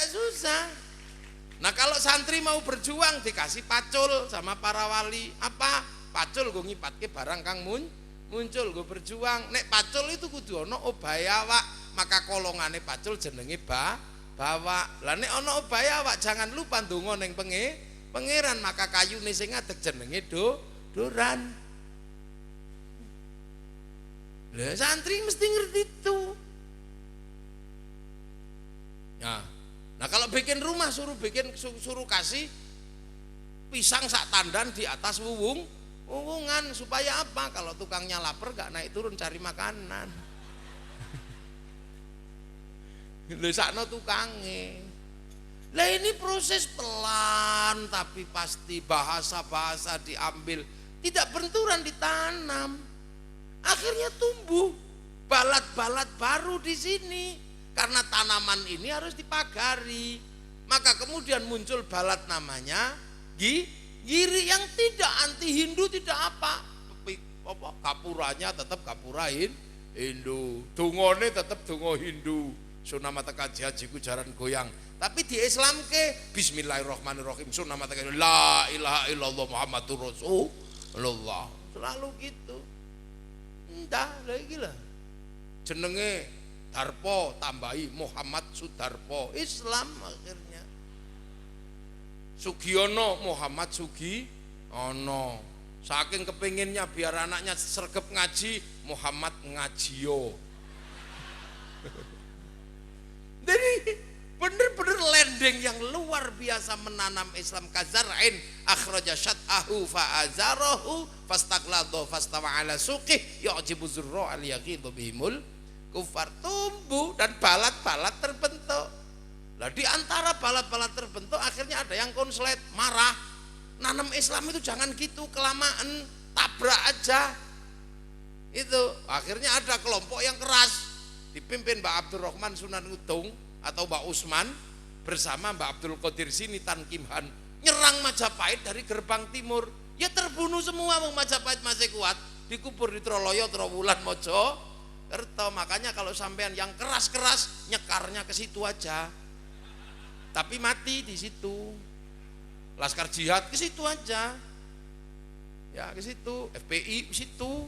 susah. Nah kalau santri mau berjuang dikasih pacul sama para wali. Apa? Pacul gue ngipatke barang kang muncul gue berjuang. Nek pacul itu kudu ono obahe awak, maka kolongane pacul jenenge bawa. Lah nek ono obahe awak jangan lupa ndonga ning pangeran, maka kayune sing ngadeg jenenge doran. Lah santri mesti ngerti itu. Nah kalau bikin rumah suruh kasih pisang sak tandan di atas wuwungan supaya apa? Kalau tukangnya lapar gak naik turun cari makanan. Lha sakno tukange. Lah ini proses pelan tapi pasti, bahasa-bahasa diambil, tidak benturan ditanam. Akhirnya tumbuh balat-balat baru di sini. Karena tanaman ini harus dipagari, maka kemudian muncul balat namanya giri yang tidak anti Hindu, tidak apa kapuranya tetap kapura Hindu, dungone tetap dungo Hindu, sunamata kaji hajiku jaran goyang. Tapi di Islam ke Bismillahirrahmanirrahim, sunamata kaji la ilaha illallah Muhammadur Rasulullah, selalu gitu. Entah lagi lah jenenge Darpo tambahi Muhammad Sudarpo, Islam akhirnya. Sugiono Muhammad Sugiono, saking kepinginnya biar anaknya sergap ngaji, Muhammad Ngajio. Jadi bener-bener landing yang luar biasa menanam Islam. Kazar'in akhraja syat'ahu fa'azarahu fastaqladhu fastawa ala suqih yu'jibu zurra al yaghidhu bihimul kufar, tumbuh dan balat-balat terbentuk. Lah di antara balat-balat terbentuk akhirnya ada yang konslet, marah. Nanam Islam itu jangan gitu, kelamaan, tabrak aja. Itu akhirnya ada kelompok yang keras dipimpin Mbak Abdurrahman Sunan Udung atau Mbak Usman bersama Mbak Abdul Qadir Sinitan Kimhan nyerang Majapahit dari gerbang timur. Ya terbunuh semua, wong Majapahit masih kuat, dikubur di Troloyo, Trowulan, Mojo Kerto. Makanya kalau sampean yang keras-keras nyekarnya ke situ aja, tapi mati di situ. Laskar Jihad ke situ aja, ya ke situ. FPI ke situ,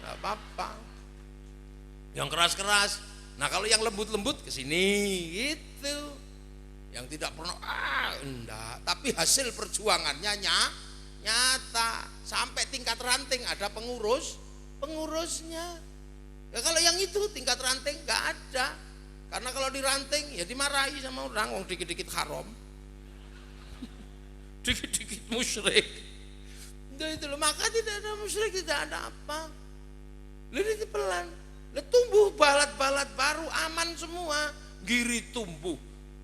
nggak apa-apa. Yang keras-keras. Nah kalau yang lembut-lembut ke sini gitu. Yang tidak pernah enggak, tapi hasil perjuangannya nyata sampai tingkat ranting ada pengurusnya. Ya kalau yang itu tingkat ranting nggak ada, karena kalau di ranting ya dimarahi sama orang, wong dikit-dikit haram, dikit-dikit musyrik. Itu loh, maka tidak ada musyrik, tidak ada apa. Lihat pelan, lihat tumbuh balat-balat baru, aman semua. Giri tumbuh,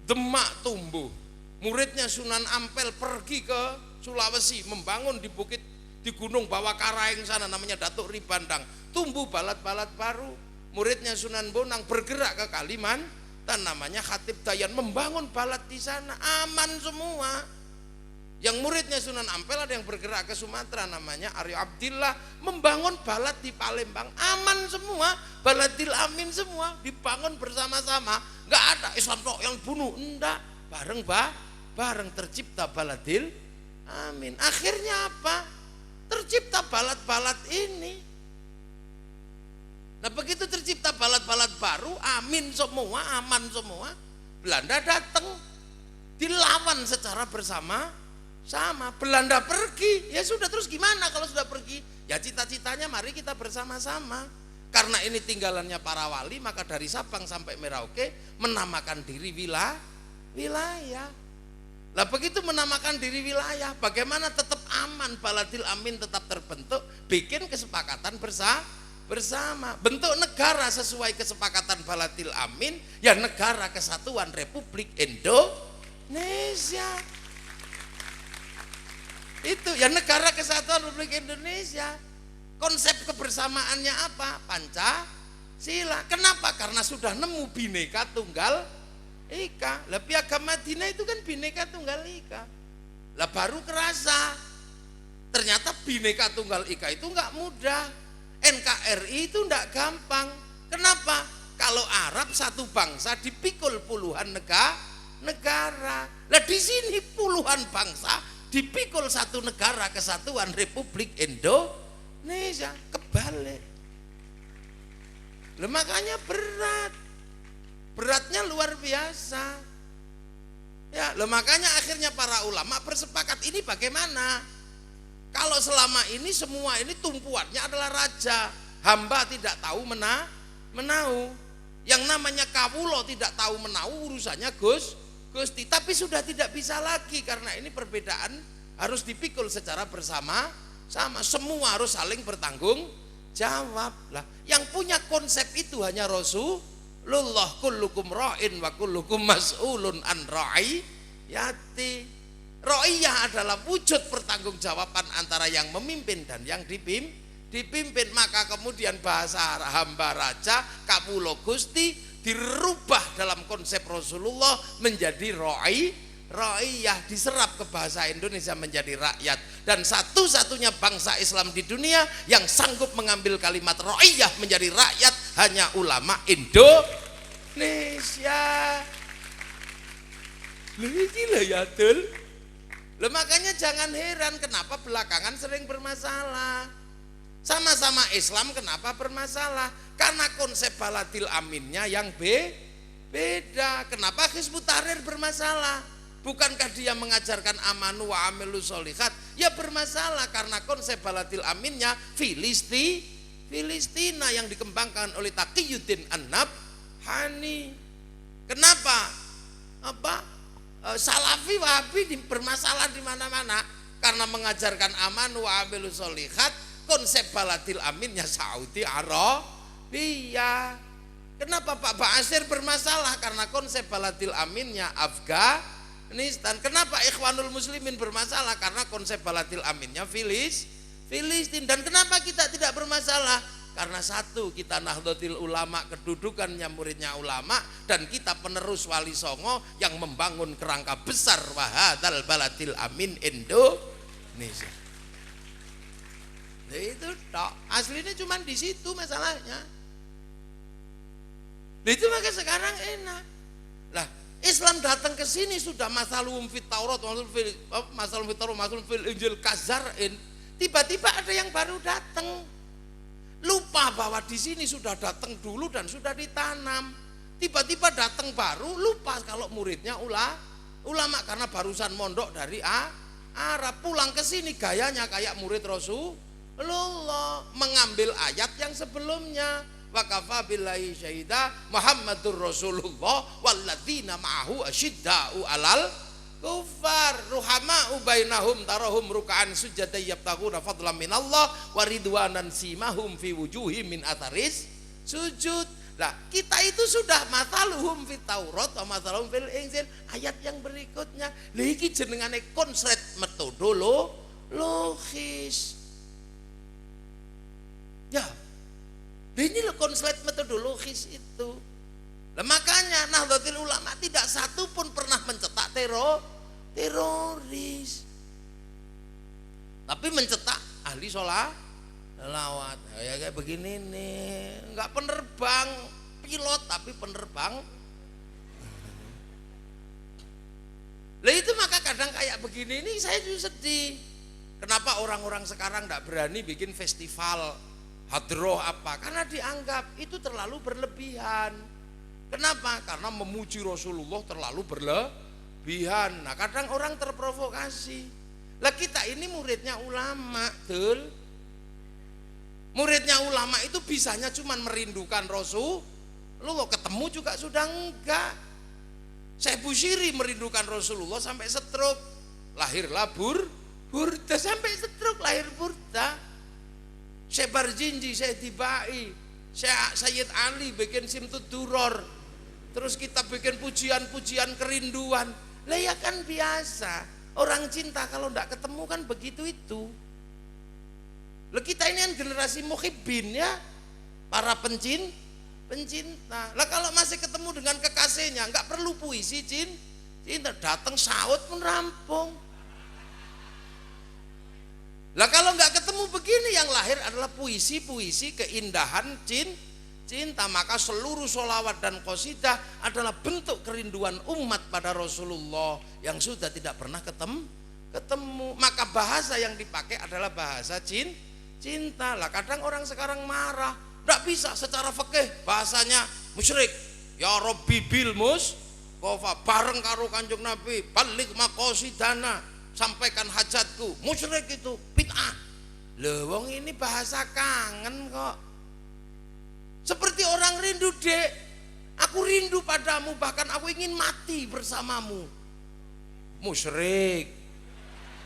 Demak tumbuh. Muridnya Sunan Ampel pergi ke Sulawesi membangun di bukit di gunung bawah Karaeng sana namanya Datuk Ribandang, tumbuh balat-balat baru. Muridnya Sunan Bonang bergerak ke Kalimantan namanya Khatib Dayan membangun balat di sana, aman semua. Yang muridnya Sunan Ampel ada yang bergerak ke Sumatera namanya Aryo Abdillah membangun balat di Palembang, aman semua. Baladil Amin semua dibangun bersama-sama, nggak ada Islam kok yang bunuh, enggak, bareng tercipta Baladil Amin. Akhirnya apa? Tercipta balat-balat ini. Nah begitu tercipta balat-balat baru, amin semua, aman semua, Belanda datang, dilawan secara bersama-sama. Belanda pergi, ya sudah, terus gimana kalau sudah pergi? Ya cita-citanya mari kita bersama-sama. Karena ini tinggalannya para wali, maka dari Sabang sampai Merauke menamakan diri wilayah. Lah begitu menamakan diri wilayah, bagaimana tetap aman, Baladil Amin tetap terbentuk, bikin kesepakatan bersama. Bentuk negara sesuai kesepakatan Baladil Amin, ya Negara Kesatuan Republik Indonesia. Itu ya Negara Kesatuan Republik Indonesia. Konsep kebersamaannya apa? Pancasila. Kenapa? Karena sudah nemu Bhinneka Tunggal Ika. Lah Piagam Madinah itu kan Bhinneka Tunggal Ika. Lah baru kerasa ternyata Bhinneka Tunggal Ika itu enggak mudah. NKRI itu enggak gampang. Kenapa? Kalau Arab satu bangsa dipikul puluhan negara. Lah di sini puluhan bangsa dipikul satu negara kesatuan Republik Indonesia, kebalik. Lah makanya beratnya luar biasa. Ya, lah makanya akhirnya para ulama bersepakat ini bagaimana? Kalau selama ini semua ini tumpuannya adalah raja, hamba tidak tahu menau. Yang namanya kawulo tidak tahu menau, urusannya Gusti. Tapi sudah tidak bisa lagi karena ini perbedaan harus dipikul secara bersama-sama. Semua harus saling bertanggung jawab. Lah, yang punya konsep itu hanya Rasulullah, kullukum ra'in wa kullukum mas'ulun an ra'iyati. Ra'iyah adalah wujud pertanggungjawaban antara yang memimpin dan yang dipimpin. Maka kemudian bahasa hamba raja, kawula Gusti dirubah dalam konsep Rasulullah menjadi ra'iyah, diserap ke bahasa Indonesia menjadi rakyat. Dan satu-satunya bangsa Islam di dunia yang sanggup mengambil kalimat ra'iyah menjadi rakyat hanya ulama Indonesia. Gila ya Dul. Loh, makanya jangan heran kenapa belakangan sering bermasalah. Sama-sama Islam kenapa bermasalah? Karena konsep baladil aminnya yang beda. Kenapa Hizbut Tahrir bermasalah? Bukankah dia mengajarkan amanu wa amilu sholihat? Ya bermasalah karena konsep baladil aminnya Filistina yang dikembangkan oleh Taqiyuddin An-Nabhani. Kenapa? Salafi Wahabi bermasalah di mana-mana karena mengajarkan amanu wa amilu sholihat. Konsep baladil aminnya Saudi Arabia. Kenapa Pak Ba'asyir bermasalah? Karena konsep baladil aminnya Afghanistan. Kenapa Ikhwanul Muslimin bermasalah? Karena konsep baladil aminnya Filistin. Dan kenapa kita tidak bermasalah? Karena satu, kita Nahdlatul Ulama, kedudukannya muridnya ulama, dan kita penerus Wali Songo yang membangun kerangka besar wahadal baladil amin Indonesia. Nah, itu tok. Aslinya cuma di situ masalahnya. Nah, itu maka sekarang enak. Lah, Islam datang ke sini sudah masalahum fit Taurat, masalahum fit Taurat, masalahum fil Injil kazar'in. Tiba-tiba ada yang baru datang. Lupa bahwa di sini sudah datang dulu dan sudah ditanam. Tiba-tiba datang baru, lupa kalau muridnya ulama karena barusan mondok dari Arab, pulang ke sini gayanya kayak murid Rasulullah, mengambil ayat yang sebelumnya. Wa kafa billahi syahida Muhammadur Rasulullah walladzina ma'ahu asyidda'u alal kufar ruhama'u bainahum tarahum ruk'an sujada yabtaguna fadlan minallah wa ridwanan simahum fi wujuhim min atharis sujud. Nah, kita itu sudah mathaluhum fit Taurat wa mathaluhum fil Injil. Ayat yang berikutnya lha iki jenengane konsep metodologis. Ya, ini loh konsep metodologis itu. Nah, makanya Nahdlatul Ulama tidak satu pun pernah mencetak teroris, tapi mencetak ahli sholawat. Ya kayak begini nih, nggak penerbang pilot tapi penerbang. Lah itu maka kadang kayak begini nih saya juga sedih. Kenapa orang-orang sekarang nggak berani bikin festival hadroh apa? Karena dianggap itu terlalu berlebihan. Kenapa? Karena memuji Rasulullah terlalu berlebihan. Nah, kadang orang terprovokasi. Lah kita ini muridnya ulama, Dul. Muridnya ulama itu bisanya cuma merindukan Rasulullah, ketemu juga sudah enggak. Syekh Busyiri merindukan Rasulullah sampai stroke, lahirlah burda sampai stroke lahir burda. Syekh Barjinji, Syekh Tibai, Syekh Sayyid Ali bikin Simtud Duror. Terus kita bikin pujian-pujian kerinduan. Lah ya kan biasa. Orang cinta kalau enggak ketemu kan begitu itu. Lah kita ini kan generasi muhibbin ya. Para pencinta. Lah kalau masih ketemu dengan kekasihnya enggak perlu puisi cinta, datang saut pun rampung. Lah kalau enggak ketemu begini yang lahir adalah puisi-puisi keindahan cinta. Maka seluruh sholawat dan qasidah adalah bentuk kerinduan umat pada Rasulullah yang sudah tidak pernah ketemu. Maka bahasa yang dipakai adalah bahasa cinta. Lah kadang orang sekarang marah, tidak bisa secara fikih bahasanya musyrik. Ya Rabbi bil Mustafa, bareng karo Kanjeng Nabi, balik maqasidana, sampaikan hajatku, musyrik itu bid'ah. Loh wong ini bahasa kangen kok. Seperti orang rindu, Dek. Aku rindu padamu, bahkan aku ingin mati bersamamu. Musyrik.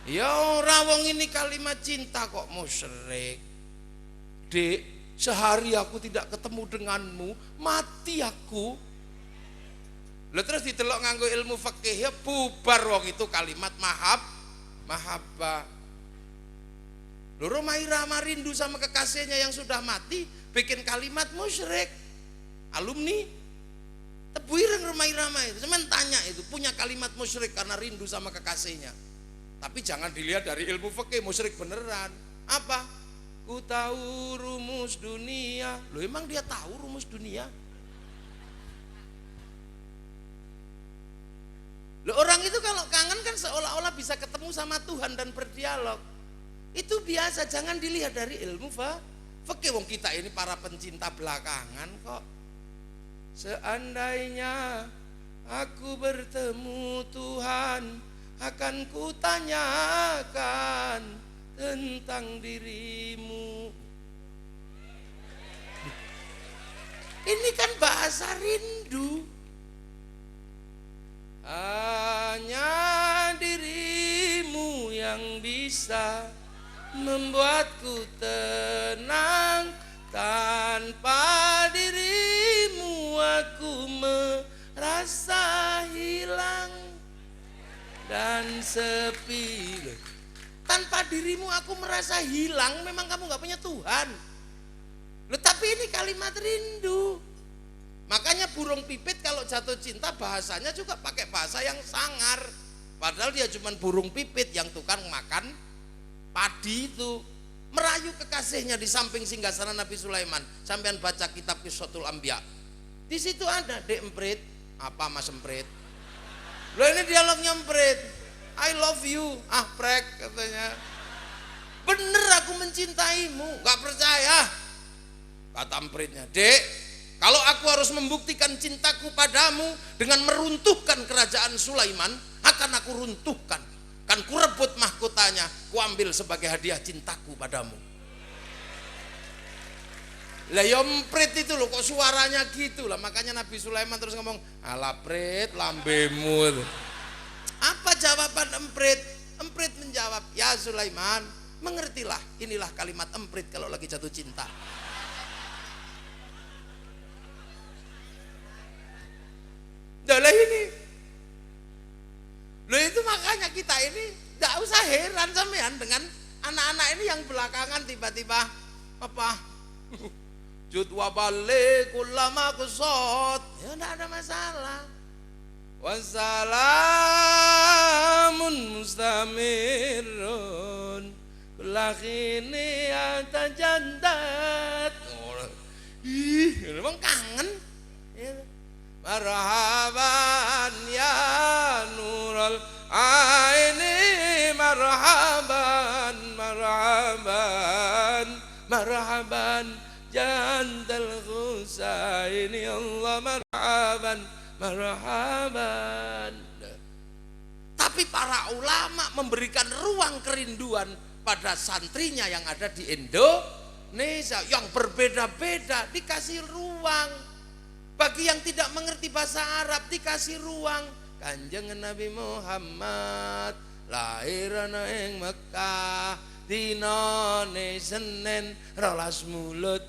Ya ora wong ini kalimat cinta kok musyrik. Dek, sehari aku tidak ketemu denganmu, mati aku. Lalu terus ditelok nganggo ilmu fikih ya bubar wong itu kalimat mahabbah. Lho Rhoma Irama rindu sama kekasihnya yang sudah mati, bikin kalimat musyrik. Alumni tebu ireng Rhoma Irama itu, cuman tanya itu punya kalimat musyrik karena rindu sama kekasihnya. Tapi jangan dilihat dari ilmu fikih musyrik beneran. Apa? Ku tahu rumus dunia. Loh emang dia tahu rumus dunia? Loh orang itu kalau kangen kan seolah-olah bisa ketemu sama Tuhan dan berdialog. Itu biasa, jangan dilihat dari ilmu fikih. Wong kita ini para pencinta belakangan kok. Seandainya aku bertemu Tuhan, akan kutanyakan tentang dirimu. Ini kan bahasa rindu. Hanya dirimu yang bisa membuatku tenang. Tanpa dirimu aku merasa hilang dan sepi. Tanpa dirimu aku merasa hilang. Memang kamu gak punya Tuhan. Loh, tapi ini kalimat rindu. Makanya burung pipit kalau jatuh cinta bahasanya juga pakai bahasa yang sangar. Padahal dia cuma burung pipit yang tukang makan padi itu. Merayu kekasihnya di samping singgasana Nabi Sulaiman. Sampean baca kitab Qissatul Anbiya. Di situ ada Dek Emprit. Apa Mas Emprit? Loh ini dialognya Emprit. I love you, prek katanya. Bener aku mencintaimu, gak percaya. Kata Empritnya, Dek, kalau aku harus membuktikan cintaku padamu dengan meruntuhkan kerajaan Sulaiman, akan aku runtuhkan. Kan ku rebut mahkotanya, ku ambil sebagai hadiah cintaku padamu. Lah ya Emprit itu loh, kok suaranya gitu lah. Makanya Nabi Sulaiman terus ngomong, alah Prit, lambemu. Apa jawaban Emprit? Emprit menjawab, ya Sulaiman, mengertilah, inilah kalimat Emprit kalau lagi jatuh cinta. Dalah ini. Loh itu makanya kita ini gak usah heran sampean dengan anak-anak ini yang belakangan tiba-tiba apa? Judwa balik ulama kusot. Ya enggak ada masalah. Wassalamun mustamirun kulakhini atajandat. Memang kangen. Marhaban ya nurul aini, marhaban, marhaban, marhaban jandal Husaini, Allah marhaban, marhaban. Tapi para ulama memberikan ruang kerinduan pada santrinya yang ada di Indonesia yang berbeda-beda, dikasih ruang. Bagi yang tidak mengerti bahasa Arab dikasih ruang. Kanjeng Nabi Muhammad lahir ing Mekah dinane Senin 12 Mulut.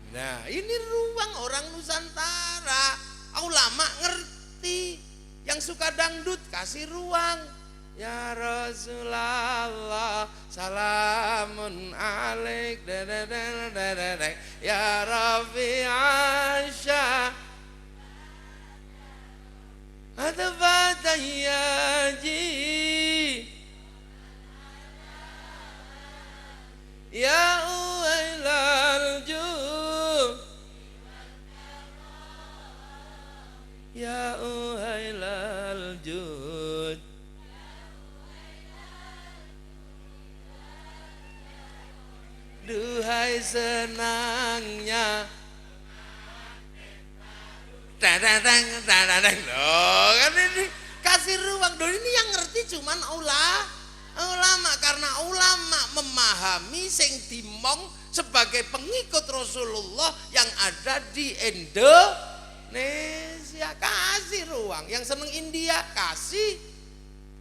Nah, ini ruang orang Nusantara. Ulama ngerti. Yang suka dangdut kasih ruang. Ya Rasulullah salamun alaik ya Rafi Asya Adbatayyaji ya Uwailal Ju senangnya. Dadang. Loh, kan ini kasih ruang. Loh, ini yang ngerti cuman ulama, karena ulama memahami sing dimong sebagai pengikut Rasulullah yang ada di Indonesia. Kasih ruang. Yang seneng India kasih,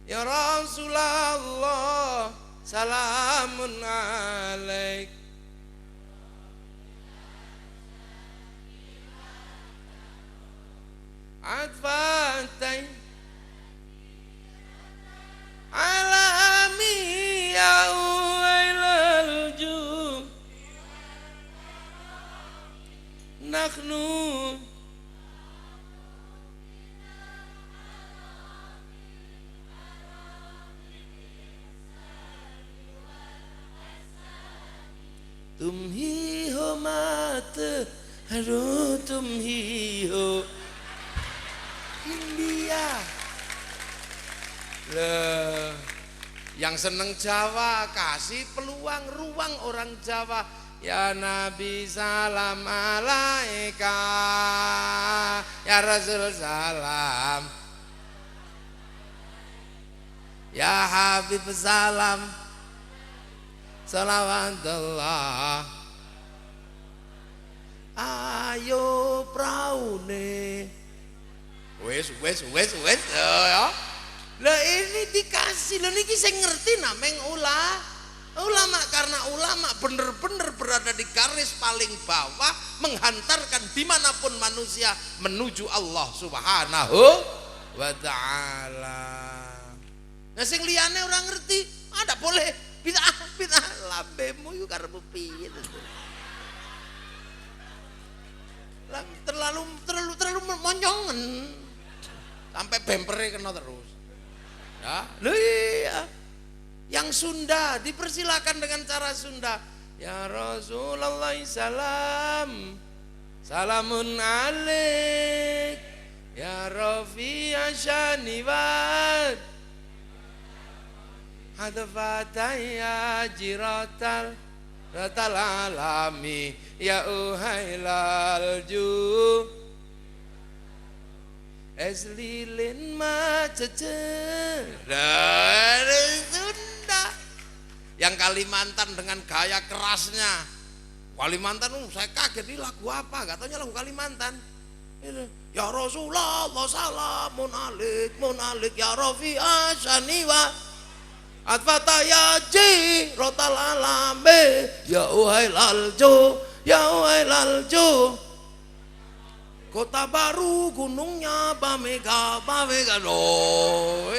ya Rasulullah salamun alaik. Atfatain alami ya wailal ju nakhnu tumhi ho mat haru tumhi ho India. Loh, yang seneng Jawa kasih peluang ruang orang Jawa. Ya Nabi salam alaika, ya Rasul salam, ya Habib salam, salawatullah. Ayo praune. Wes ya. Lah ini dikasih, lah niki saya ngerti nameng ulama, karena ulama bener-bener berada di garis paling bawah menghantarkan dimanapun manusia menuju Allah Subhanahu wa Ta'ala. Nah sing liyane orang ngerti, ada boleh bid'ah lambemu yuk karep piye to. Terlalu monjongen. Sampai bempernya kena terus. Ya, loh iya. Yang Sunda dipersilakan dengan cara Sunda. Ya Rasulullah salam, salamun alaik, ya Rafi'a syaniwat, hadafataya jiratal ratal alami, ya uhailal ju. Es lilin macecer dari Sunda. Yang Kalimantan dengan gaya kerasnya. Kalimantan saya kaget, ini lagu apa? Gak taunya lagu Kalimantan. Ya Rasulullah salamun alik ya Rafi'a syaniwa atfataya ji rotal alame ya uhailal jo Kota Baru gunungnya Bamega loh.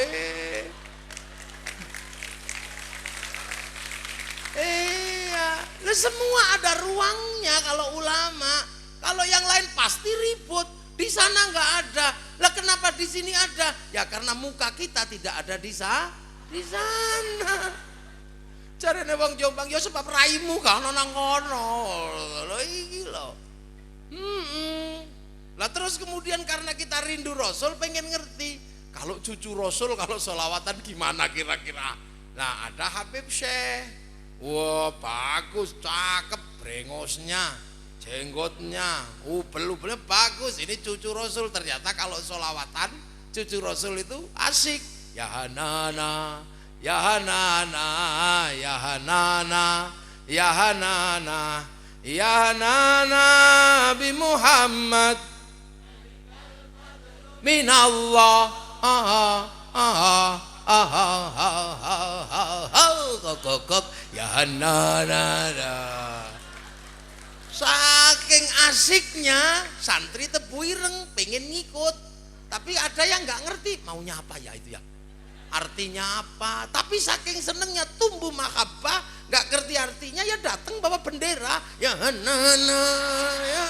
Iya, semua ada ruangnya kalau ulama. Kalau yang lain pasti ribut. Di sana nggak ada. Lah kenapa di sini ada? Ya karena muka kita tidak ada di sana. Jarene wong Jombang ya sebab raimu kan nang kono. Lho iki lho. Lah terus kemudian karena kita rindu Rasul pengen ngerti kalau cucu Rasul kalau sholawatan gimana kira-kira. Nah ada Habib Syekh, wah bagus, cakep, brengosnya, jenggotnya, ubel-ubelnya bagus. Ini cucu Rasul. Ternyata kalau sholawatan cucu Rasul itu asik. Ya Hanana, ya Hanana, ya Hanana, ya Hanana, ya Hanana bi Muhammad minallah ya hanana. Saking asiknya santri tebu ireng pengen ngikut, tapi ada yang nggak ngerti maunya apa ya itu ya, artinya apa. Tapi saking senengnya tumbuh mahabbah, nggak ngerti artinya ya datang bawa bendera ya hanana ya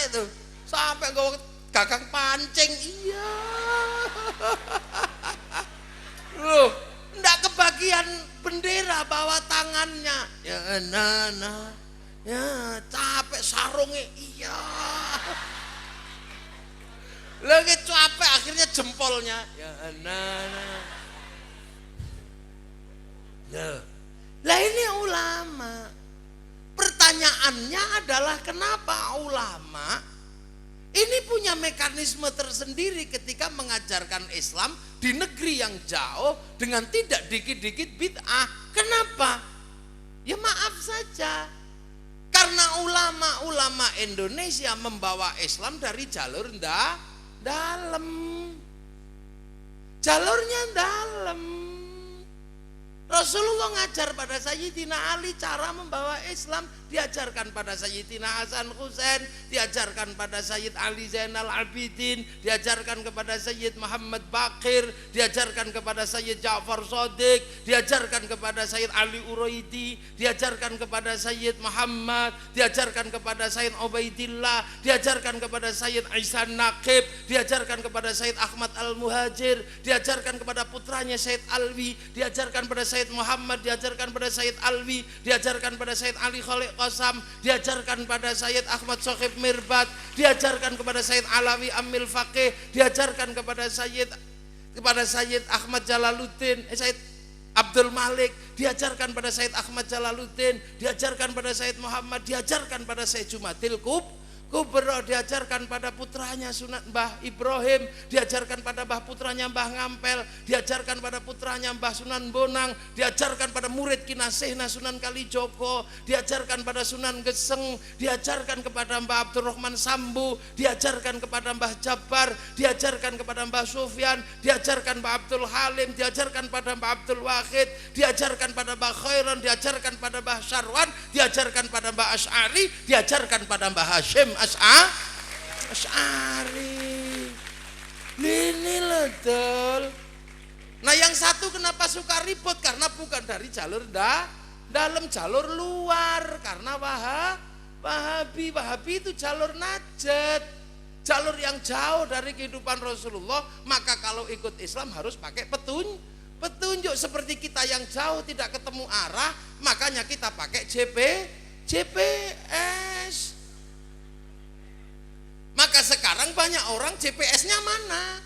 itu sampai gue gagang pancing. Iya loh, ndak kebagian bendera bawa tangannya ya nana ya capek sarungnya. Iya Lagi capek akhirnya jempolnya. Ya nah. Lah ini ulama. Pertanyaannya adalah kenapa ulama ini punya mekanisme tersendiri ketika mengajarkan Islam di negeri yang jauh dengan tidak dikit-dikit bid'ah. Kenapa? Ya maaf saja. Karena ulama-ulama Indonesia membawa Islam dari jalur dalam. Jalurnya dalam. Rasulullah ngajar pada Sayyidina Ali cara membawa Islam, diajarkan pada Sayyidina Hasan Husain, diajarkan pada Sayyid Ali Zainal Abidin, diajarkan kepada Sayyid Muhammad Baqir, diajarkan kepada Sayyid Ja'far Shadiq, diajarkan kepada Sayyid Ali Uraidi, diajarkan kepada Sayyid Muhammad, diajarkan kepada Sayyid Ubaidillah, diajarkan kepada Sayyid Ihsan Naqib, diajarkan kepada Sayyid Ahmad Al-Muhajir, diajarkan kepada putranya Sayyid Alwi, diajarkan pada Sayyid Muhammad, diajarkan pada Sayyid Alwi, diajarkan pada Sayyid Ali Khaliq Qasam, diajarkan pada Sayyid Ahmad Sohib Mirbat, diajarkan kepada Sayyid Alawi Amil Faqih, diajarkan kepada Sayyid Ahmad Jalaluddin, Sayyid Abdul Malik, diajarkan pada Sayyid Ahmad Jalaluddin, diajarkan pada Sayyid Muhammad, diajarkan pada Sayyid Jumadil Kubro, diajarkan pada putranya Sunan Mbah Ibrahim, diajarkan pada Mbah putranya Mbah Ngampel, diajarkan pada putranya Mbah Sunan Bonang, diajarkan pada murid kinasihna Sunan Kalijogo, diajarkan pada Sunan Geseng, diajarkan kepada Mbah Abdurrahman Sambu, diajarkan kepada Mbah Jabbar, diajarkan kepada Mbah Sufyan, diajarkan Mbah Abdul Halim, diajarkan pada Mbah Abdul Wahid, diajarkan pada Mbah Khairan, diajarkan pada Mbah Syarwan, diajarkan pada Mbah Asy'ari, diajarkan pada Mbah Hashim Asy'ari. Ini betul. Nah yang satu kenapa suka ribut? Karena bukan dari jalur dalam, jalur luar. Karena Wahabi itu jalur najat, jalur yang jauh dari kehidupan Rasulullah. Maka kalau ikut Islam harus pakai petunjuk. Seperti kita yang jauh tidak ketemu arah, makanya kita pakai GPS. Maka sekarang banyak orang GPS-nya mana?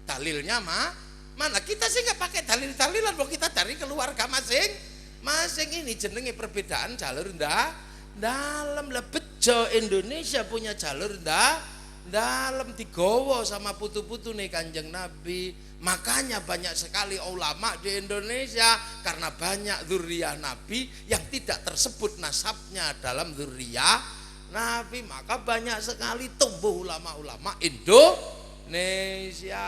Dalilnya mana? Kita sih nggak pakai dalil-dalilan, loh kita dari keluarga masing-masing. Ini jenenge perbedaan jalur dalam. Lah bejo Indonesia punya jalur dalam digowo sama putu-putu nih Kanjeng Nabi. Makanya banyak sekali ulama di Indonesia karena banyak dzurriyyah Nabi yang tidak tersebut nasabnya dalam dzurriyyah Nabi, maka banyak sekali tumbuh ulama-ulama Indonesia.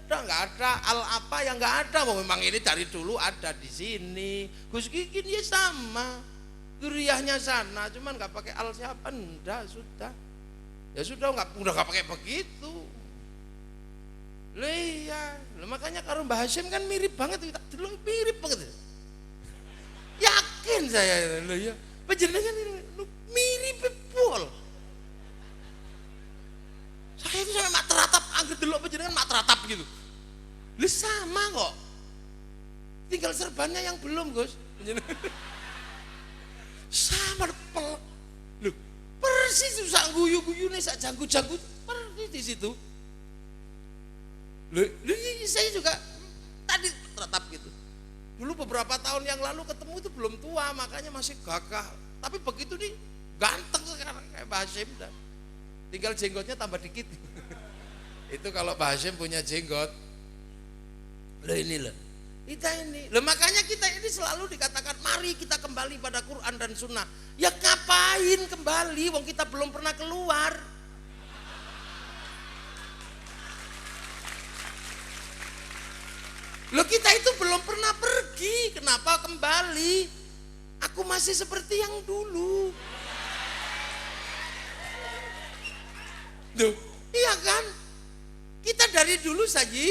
Nggak ada apa yang nggak ada. Memang ini dari dulu ada di sini. Gus Kikin ya sama, dzurriyyahnya sana, cuman nggak pakai al siapa, enggak sudah. Ya sudah udah nggak pakai begitu. Iya, makanya kalau Mbah Hashim kan mirip banget, kita dulu mirip banget. Yakin saya, ya. Panjenengan mirip pol. Saya itu sampai mak teratap, angger delok panjenengan mak teratap gitu. Lu sama kok. Tinggal serbannya yang belum, Gus. Sama pel. Loh, persis sak guyu-guyune sak janggu-janggu persis di situ. Loh, saya juga tadi teratap gitu. Dulu beberapa tahun yang lalu ketemu itu belum tua, makanya masih gagah. Tapi begitu nih ganteng sekarang kayak Mbah Hashim dah. Tinggal jenggotnya tambah dikit. Itu kalau Mbah Hashim punya jenggot. Loh ini loh. Kita ini. Loh makanya kita ini selalu dikatakan mari kita kembali pada Quran dan Sunnah. Ya ngapain kembali wong kita belum pernah keluar. Loh kita itu belum pernah pergi, kenapa kembali? Aku masih seperti yang dulu. Duh, iya kan? Kita dari dulu saja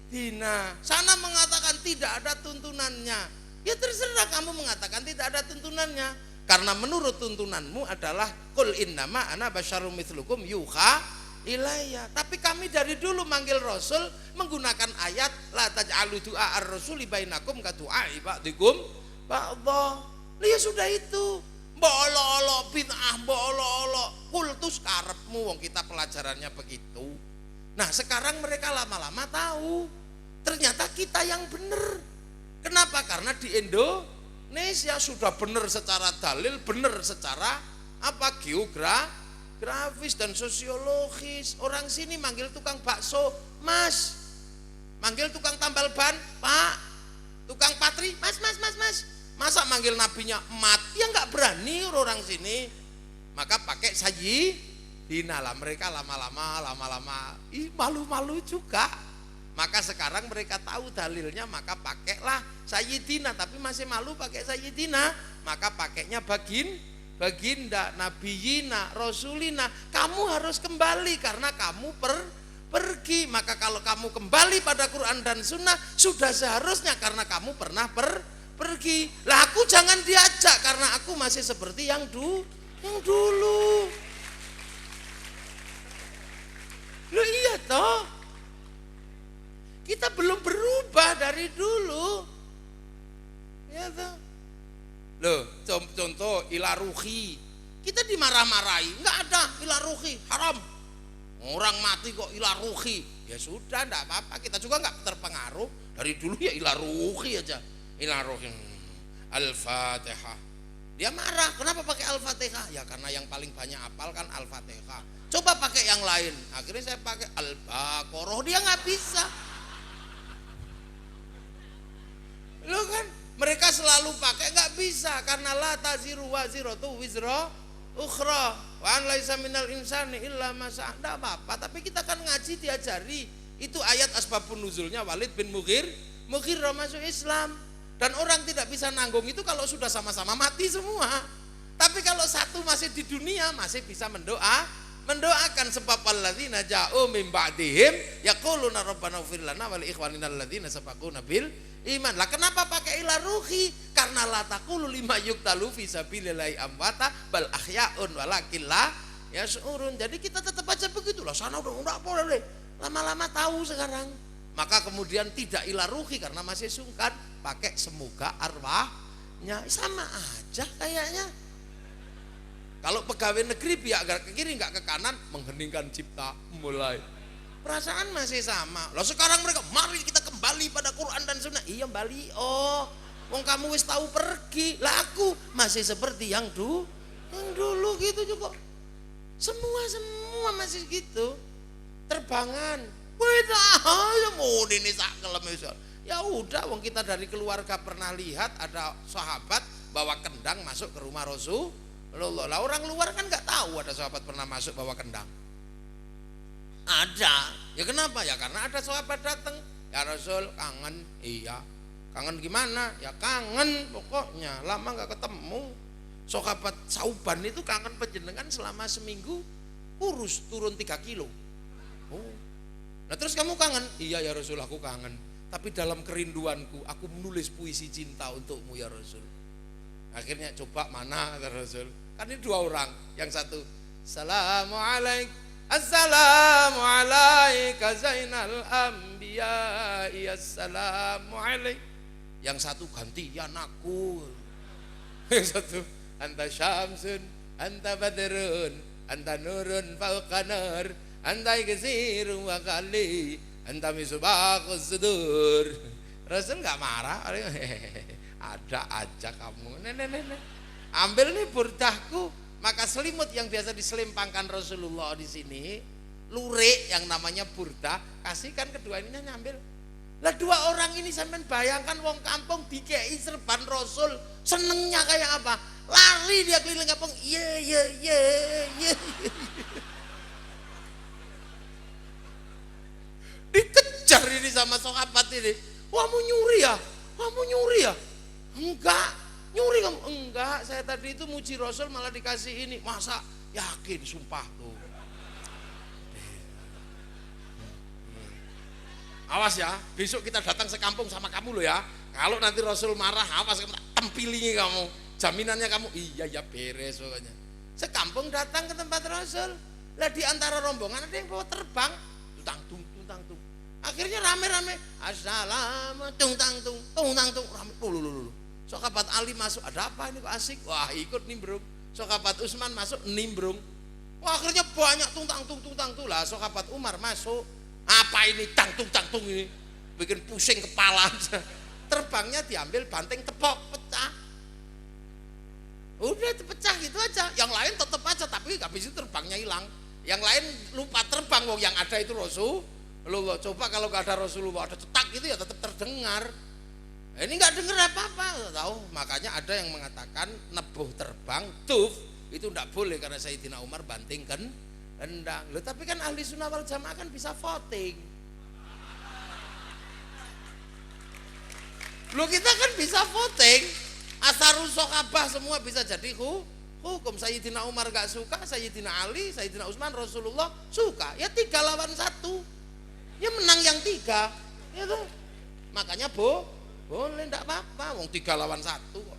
Dina. Sana mengatakan tidak ada tuntunannya. Ya terserah kamu mengatakan tidak ada tuntunannya. Karena menurut tuntunanmu adalah qul innama ana basyarum mitslukum yuha ilayya. Tapi kami dari dulu manggil Rasul menggunakan ayat la taj'alu du'a ar-rasuli bainakum ka du'ai ba'dikum ba'dha. Ya sudah itu. Mbok bid'ah, mbok kultus karepmu wong kita pelajarannya begitu. Nah sekarang mereka lama-lama tahu ternyata kita yang benar. Kenapa? Karena di Indonesia sudah benar secara dalil, benar secara apa, geografis dan sosiologis. Orang sini manggil tukang bakso Mas, manggil tukang tambal ban Pak, tukang patri Mas. Masa manggil nabinya Mat? Ya nggak berani orang sini. Maka pakai Sayyidina lah, mereka lama-lama malu-malu juga. Maka sekarang mereka tahu dalilnya, maka pakailah Sayyidina, tapi masih malu pakai Sayyidina, maka pakainya baginda, nabiyina, rasulina. Kamu harus kembali karena kamu pergi. Maka kalau kamu kembali pada Quran dan Sunnah sudah seharusnya, karena kamu pernah pergi. Lah aku jangan diajak karena aku masih seperti yang dulu. Loh iya toh, kita belum berubah dari dulu, ya toh. Loh contoh ilaruhi, kita dimarah-marahi, nggak ada ilaruhi, haram. Orang mati kok ilaruhi, ya sudah nggak apa-apa, kita juga nggak terpengaruh. Dari dulu ya ilaruhi aja, ilaruhi. Al-Fatihah. Dia marah, kenapa pakai Al-Fatihah? Ya karena yang paling banyak hafal kan Al-Fatihah. Coba pakai yang lain. Akhirnya saya pakai Al-Baqarah, dia nggak bisa. Lo kan mereka selalu pakai, nggak bisa karena la taziru waziratu wizra ukhra wa an laisa minal insani illa ma sa'a. Enggak apa-apa, tapi kita kan ngaji diajari. Itu ayat asbabun nuzulnya Walid bin Mughirah masuk Islam. Dan orang tidak bisa nanggung itu kalau sudah sama-sama mati semua. Tapi kalau satu masih di dunia masih bisa mendoakan. Sebab alladzina ja'u min ba'dihim yaquluna rabbana ighfir lana wa li ikhwanina alladzina sabaquna bil iman. Lah kenapa pakai ila ruhi? Karena la taqulu lima yuqtalu fi sabilillahi amwata bal ahya'un walakin la yash'urun. Jadi kita tetap aja begitulah. Sana udah enggak boleh. Lama-lama tahu sekarang. Maka kemudian tidak ila ruhi karena masih sungkan, pakai semoga arwahnya. Sama aja kayaknya. Kalau pegawai negeri pihak ke kiri nggak ke kanan, mengheningkan cipta mulai. Perasaan masih sama. Loh sekarang mereka, mari kita kembali pada Quran dan Sunnah. Iya bali, oh, wong kamu wis tahu pergi. Lah aku masih seperti yang dulu gitu juga. Semua masih gitu. Terbangan. Mau ini ya udah, wong kita dari keluarga pernah lihat ada sahabat bawa kendang masuk ke rumah Rasulullah. Lah orang luar kan nggak tahu ada sahabat pernah masuk bawa kendang. Ada, ya kenapa? Ya karena ada sahabat datang, ya Rasul kangen. Iya, kangen gimana? Ya kangen pokoknya, lama nggak ketemu. Sahabat Sauban itu kangen panjenengan selama seminggu kurus turun 3 kilo. Oh. Nah terus kamu kangen? Iya ya Rasul, aku kangen. Tapi dalam kerinduanku aku menulis puisi cinta untukmu ya Rasul. Akhirnya coba mana ya Rasul? Kan ini 2 orang. Yang satu Assalamualaikum, Assalamualaikum Zainal Anbiya, Assalamualaikum. Yang satu gantian aku. Yang satu anta syamsun, anta badrun, anta nurun fauqa nur, anta ighsir wa kali, anta misbahus sudur. Rasul nggak marah. Ada aja kamu. Nenek. Ambil nih burdahku. Maka selimut yang biasa diselempangkan Rasulullah di sini, lurik yang namanya burdah, kasihkan kedua ininya nyambil. Lah 2 orang ini sampean bayangkan wong kampung dikei serban Rasul, senengnya kayak apa? Lari dia keliling kampung. Ye. Dikejar ini sama sahabat ini. Kamu nyuri ya? Enggak. Nyuri kamu? Enggak, saya tadi itu muji Rasul malah dikasih ini. Masa? Yakin, sumpah tuh. Awas ya, besok kita datang sekampung sama kamu loh ya. Kalau nanti Rasul marah, awas kamu tempilingi kamu. Jaminannya kamu, iya ya beres pokoknya. Sekampung datang ke tempat Rasul. Lah di antara rombongan ada yang bawa terbang. Tungtang tung. Akhirnya rame-rame. Assalamualaikum tung. Rame. Loh. Sahabat Ali masuk, ada apa ini kok asik? Wah ikut nimbrung. Sahabat Utsman masuk nimbrung. Wah akhirnya banyak tungtang tuh lah. Sahabat Umar masuk, Apa ini tangtung ini, bikin pusing kepala aja. Terbangnya diambil banting tepok, pecah. Udah pecah gitu aja. Yang lain tetap aja, tapi habis itu terbangnya hilang. Yang lain lupa terbang, wong yang ada itu Rasulullah. Coba kalau nggak ada Rasulullah, ada cetak gitu ya tetap terdengar. Ini nggak dengar apa-apa, tahu? Makanya ada yang mengatakan nebuh terbang, tuf itu nggak boleh karena Sayyidina Umar bantingkan rendang. Loh, tapi kan ahli sunnah wal jamaah kan bisa voting. Loh, kita kan bisa voting. Asarus sokabah semua bisa jadi hukum. Sayyidina Umar gak suka, Sayyidina Ali, Sayyidina Utsman, Rasulullah suka. Ya 3 lawan 1. Ya menang yang 3. Ya tuh. Makanya boleh enggak apa-apa. Wong 3 lawan 1 kok.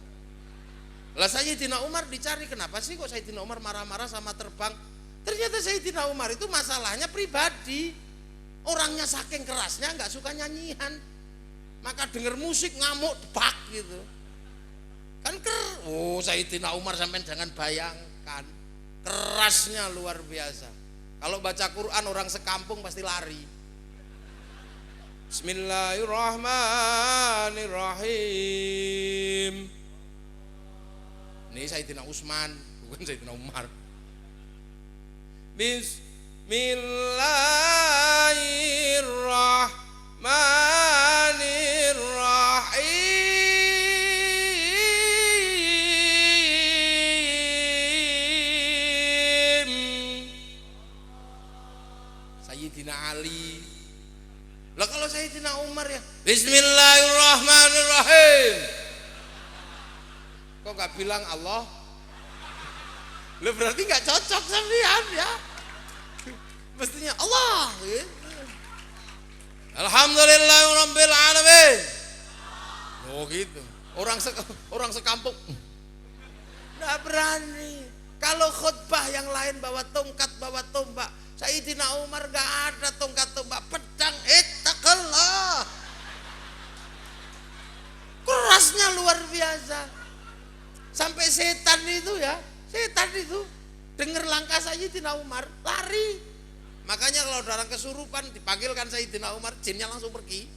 Lah Sayyidina Umar dicari, kenapa sih kok Sayyidina Umar marah-marah sama terbang? Ternyata Sayyidina Umar itu masalahnya pribadi. Orangnya saking kerasnya nggak suka nyanyian. Maka denger musik ngamuk debak gitu. Kan Sayyidina Umar sampai jangan bayangkan. Kerasnya luar biasa. Kalau baca Quran orang sekampung pasti lari. Bismillahirrahmanirrahim. Ini Sayyidina Utsman, bukan Sayyidina Umar. Bismillahirrahmanirrahim. Sayyidina Ali. Lah kalau Sayyidina Umar ya Bismillahirrahmanirrahim. Kok gak bilang Allah? Lo berarti gak cocok sampean ya. Mestinya Allah gitu. Alhamdulillahirabbil alamin. Oh gitu. Orang sekampung enggak berani. Kalau khutbah yang lain bawa tongkat, bawa tombak. Sayyidina Umar enggak ada tongkat tombak, pedang, ittaqallah. Kerasnya luar biasa. Sampai setan itu dengar langkah Sayyidina Umar lari. Makanya kalau orang kesurupan dipanggilkan Sayyidina Umar, jinnya langsung pergi.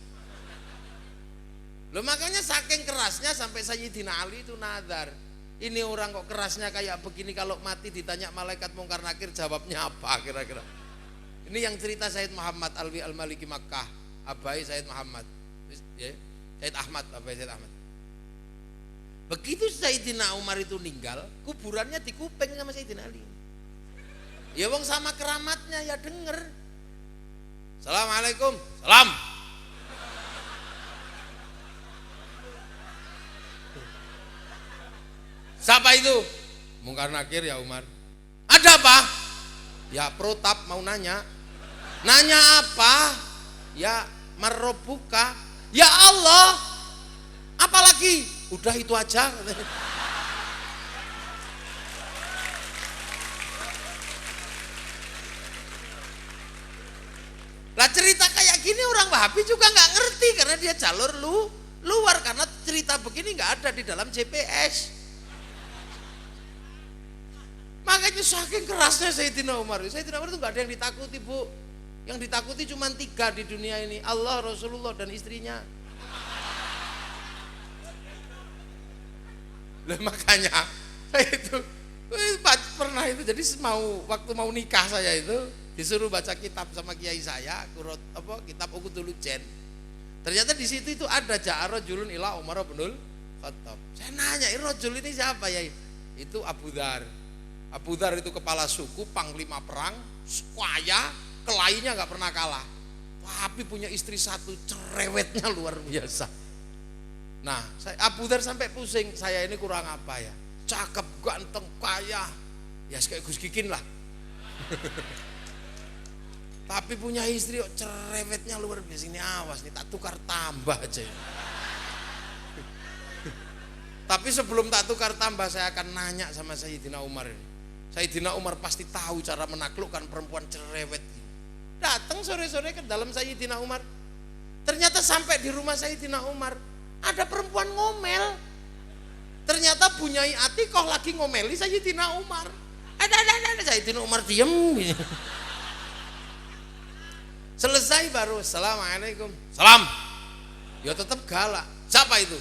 Loh, makanya saking kerasnya sampai Sayyidina Ali itu nazar. Ini orang kok kerasnya kayak begini, kalau mati ditanya malaikat mungkar nakir jawabnya apa kira-kira. Ini yang cerita Sayyid Muhammad Alwi Al-Maliki Makkah, abai Sayyid Muhammad, Sayyid Ahmad, abai Sayyid Ahmad. Begitu Sayyidina Umar itu meninggal, kuburannya dikuping sama Sayyidina Ali. Ya wong sama keramatnya ya denger. Assalamualaikum. Salam. Siapa itu? Mungkar nakir ya Umar. Ada apa? Ya protap mau nanya. Nanya apa? Ya merobuka. Ya Allah. Apalagi? Udah itu aja. Lah cerita kayak gini orang Wahabi juga nggak ngerti karena dia jalur luar, karena cerita begini nggak ada di dalam JPS. Makanya saking kerasnya Sayyidina Umar. Sayyidina Umar itu nggak ada yang ditakuti, Bu. Yang ditakuti cuma 3 di dunia ini, Allah, Rasulullah, dan istrinya. Lah makanya saya itu pernah itu, jadi waktu mau nikah saya itu disuruh baca kitab sama kiai saya, kitab Uqudul Jen. Ternyata di situ itu ada ja'arajulun ila Umar bin Khattab. Saya nanya, rajul ini siapa ya? Itu Abu Dzar. Abu Dzar itu kepala suku, panglima perang, kaya, kelahinya nggak pernah kalah. Tapi punya istri 1, cerewetnya luar biasa. Nah, Abu Dzar sampai pusing, saya ini kurang apa ya? Cakep, ganteng, kaya. Ya kayak Gus Kikin lah. Tapi punya istri cerewetnya luar biasa. Ini awas nih, tak tukar tambah aja ini. Tapi sebelum tak tukar tambah, saya akan nanya sama Sayyidina Umar ini. Sayyidina Umar pasti tahu cara menaklukkan perempuan cerewet. Datang sore-sore ke dalam Sayyidina Umar. Ternyata sampai di rumah Sayyidina Umar ada perempuan ngomel. Ternyata Bunyai Atikoh lagi ngomeli Sayyidina Umar. Ada Sayyidina Umar diem. Selesai baru assalamualaikum. Salam. Ya tetap galak. Siapa itu?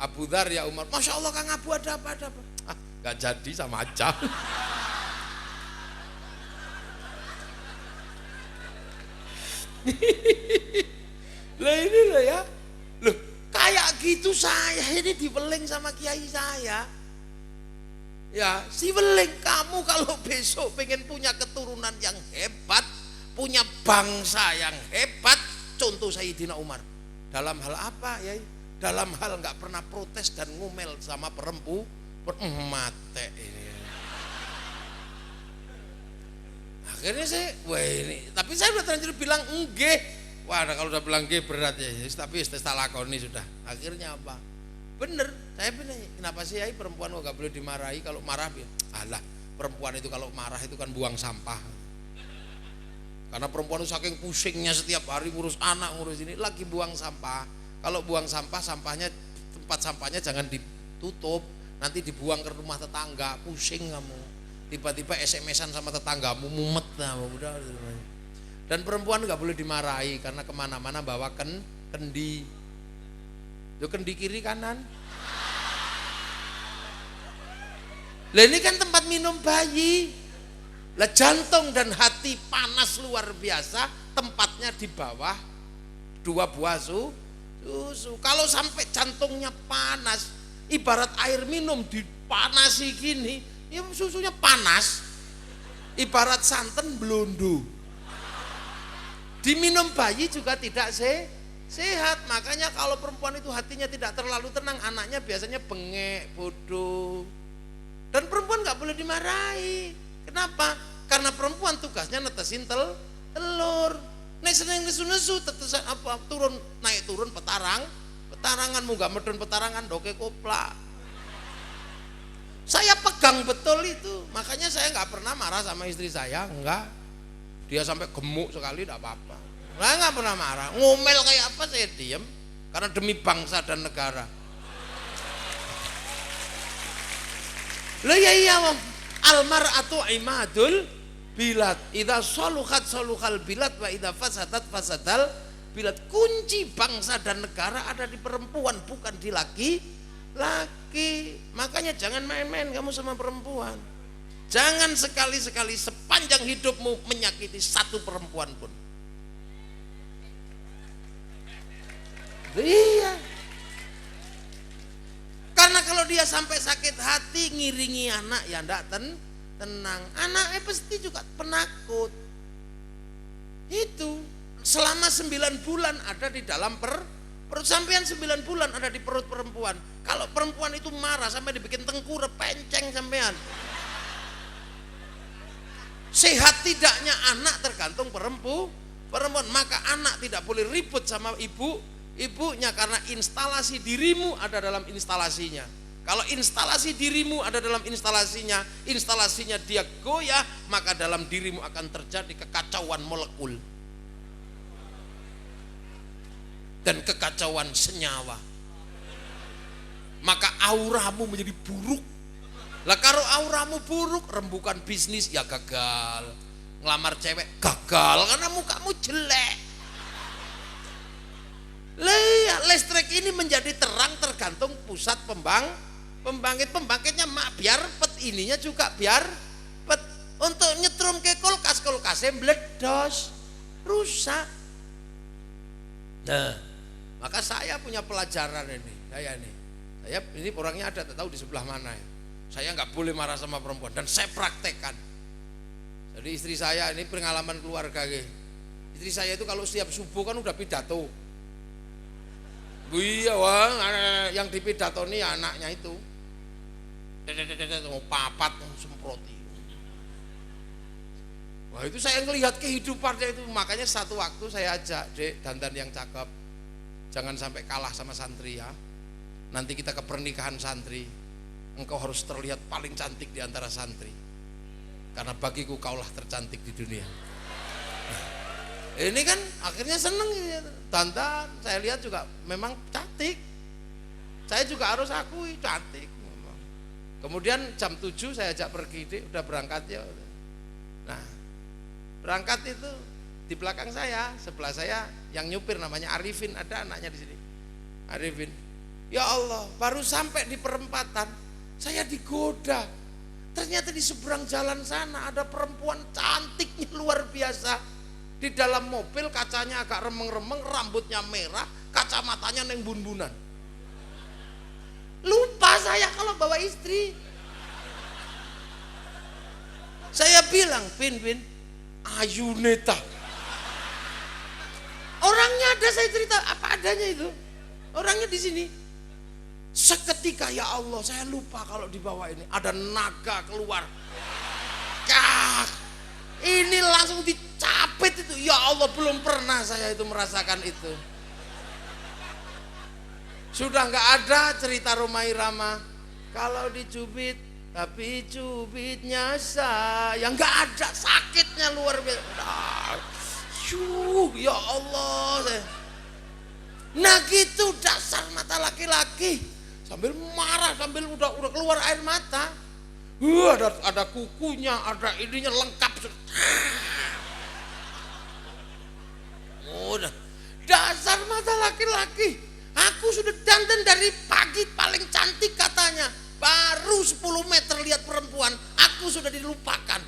Abu Dzar ya Umar. Masya Allah Kang Abu ada apa? Ah, gak jadi sama aja. Lah ini loh ya. Loh, kayak gitu saya ini diweling sama kiai saya. Ya, si weling, kamu kalau besok pengen punya keturunan yang hebat, punya bangsa yang hebat, contoh Sayyidina Umar. Dalam hal apa ya? Dalam hal nggak pernah protes dan ngomel sama perempuan, mate ini. Akhirnya saya, wah ini, tapi saya udah terlanjur bilang enggak. Wah, kalau udah bilang enggak berat ya, tapi tak lakoni sudah. Akhirnya apa? Bener, saya bener. Kenapa sih perempuan nggak boleh dimarahi? Kalau marah, alah perempuan itu kalau marah itu kan buang sampah. Karena perempuan itu saking pusingnya setiap hari ngurus anak, ngurus ini, lagi buang sampah. Kalau buang sampah, sampahnya tempat sampahnya jangan ditutup, nanti dibuang ke rumah tetangga, pusing kamu. Tiba-tiba SMS-an sama tetanggamu, mumet lah, udah. Dan perempuan nggak boleh dimarahi karena kemana-mana bawa kendi. Yo kendi kiri kanan. Lah ini kan tempat minum bayi. Lah jantung dan hati panas luar biasa, tempatnya di bawah 2 buah susu. Kalau sampai jantungnya panas, ibarat air minum dipanasi gini, ya susunya panas. Ibarat santan blondo. Diminum bayi juga tidak sehat. Makanya kalau perempuan itu hatinya tidak terlalu tenang, anaknya biasanya bengek, bodoh. Dan perempuan nggak boleh dimarahi. Kenapa? Karena perempuan tugasnya netesin telur. Nek seneng nesu-nesu tetesan apa turun naik turun petarangan munggah medun petarangan doke koplak. Saya pegang betul itu. Makanya saya nggak pernah marah sama istri saya, enggak. Dia sampai gemuk sekali tidak apa-apa. Nah, nggak pernah marah, ngomel kayak apa saya diem karena demi bangsa dan negara. Lah ya iya wong, almar'atu imadul bilad, idza saluhat saluhal bilad wa idza fasadat fasadal bilad. Kunci bangsa dan negara ada di perempuan, bukan di laki. Makanya jangan main-main kamu sama perempuan. Jangan sekali-sekali sepanjang hidupmu menyakiti satu perempuan pun. Iya. Karena kalau dia sampai sakit hati ngiringi anak ya ndak tenang. Anaknya pasti juga penakut. Itu selama 9 bulan ada di dalam perut sampean, 9 bulan ada di perut perempuan. Kalau perempuan itu marah sampai dibikin tengkurap penceng sampean. Sehat tidaknya anak tergantung perempuan. Maka anak tidak boleh ribut sama ibunya karena instalasi dirimu ada dalam instalasinya. Kalau instalasi dirimu ada dalam instalasinya dia goyah, maka dalam dirimu akan terjadi kekacauan molekul dan kekacauan senyawa. Maka auramu menjadi buruk. Lah kalau auramu buruk, rembukan bisnis ya gagal, ngelamar cewek gagal karena mukamu jelek. Listrik ini menjadi terang tergantung pusat pembangkitnya biar pet, ininya juga biar pet. Untuk nyetrum ke kulkasnya meledos, rusak. Nah, maka saya punya pelajaran ini. Saya ini orangnya ada, tak tahu di sebelah mana ya. Saya nggak boleh marah sama perempuan dan saya praktekkan. Jadi istri saya ini pengalaman keluarga. Istri saya itu kalau setiap subuh kan udah pidato. Iya wah, yang dipidato ini anaknya itu. Mau papat semproti. Wah itu saya ngelihat kehidupannya itu, makanya satu waktu saya ajak, Dek, dandan yang cakep, jangan sampai kalah sama santri ya. Nanti kita ke pernikahan santri, engkau harus terlihat paling cantik di antara santri, karena bagiku kaulah tercantik di dunia. Ini kan akhirnya seneng dandan, saya lihat juga memang cantik. Saya juga harus akui cantik. Kemudian jam 7 saya ajak pergi, Dek, udah berangkat ya. Nah, berangkat itu di belakang saya, sebelah saya yang nyupir namanya Arifin, ada anaknya di sini. Arifin, ya Allah, baru sampai di perempatan, saya digoda. Ternyata di seberang jalan sana ada perempuan cantiknya luar biasa. Di dalam mobil kacanya agak remeng-remeng, rambutnya merah, kacamatanya neng bun-bunan. Lupa saya kalau bawa istri. Saya bilang, Pin, Ayuneta. Orangnya ada, saya cerita apa adanya itu. Orangnya di sini. Seketika ya Allah, saya lupa kalau di bawah ini ada naga keluar. Kah, ini langsung dicapit itu. Ya Allah, belum pernah saya itu merasakan itu. Sudah nggak ada cerita Rhoma Irama kalau dicubit, tapi cubitnya saya nggak ada, sakitnya luar biasa. Ya Allah. Nah gitu dasar mata laki-laki, sambil marah, sambil udah keluar air mata. Ada kukunya, ada ininya lengkap. Udah dasar mata laki-laki. Aku sudah dandan dari pagi paling cantik katanya. Baru 10 meter lihat perempuan, aku sudah dilupakan.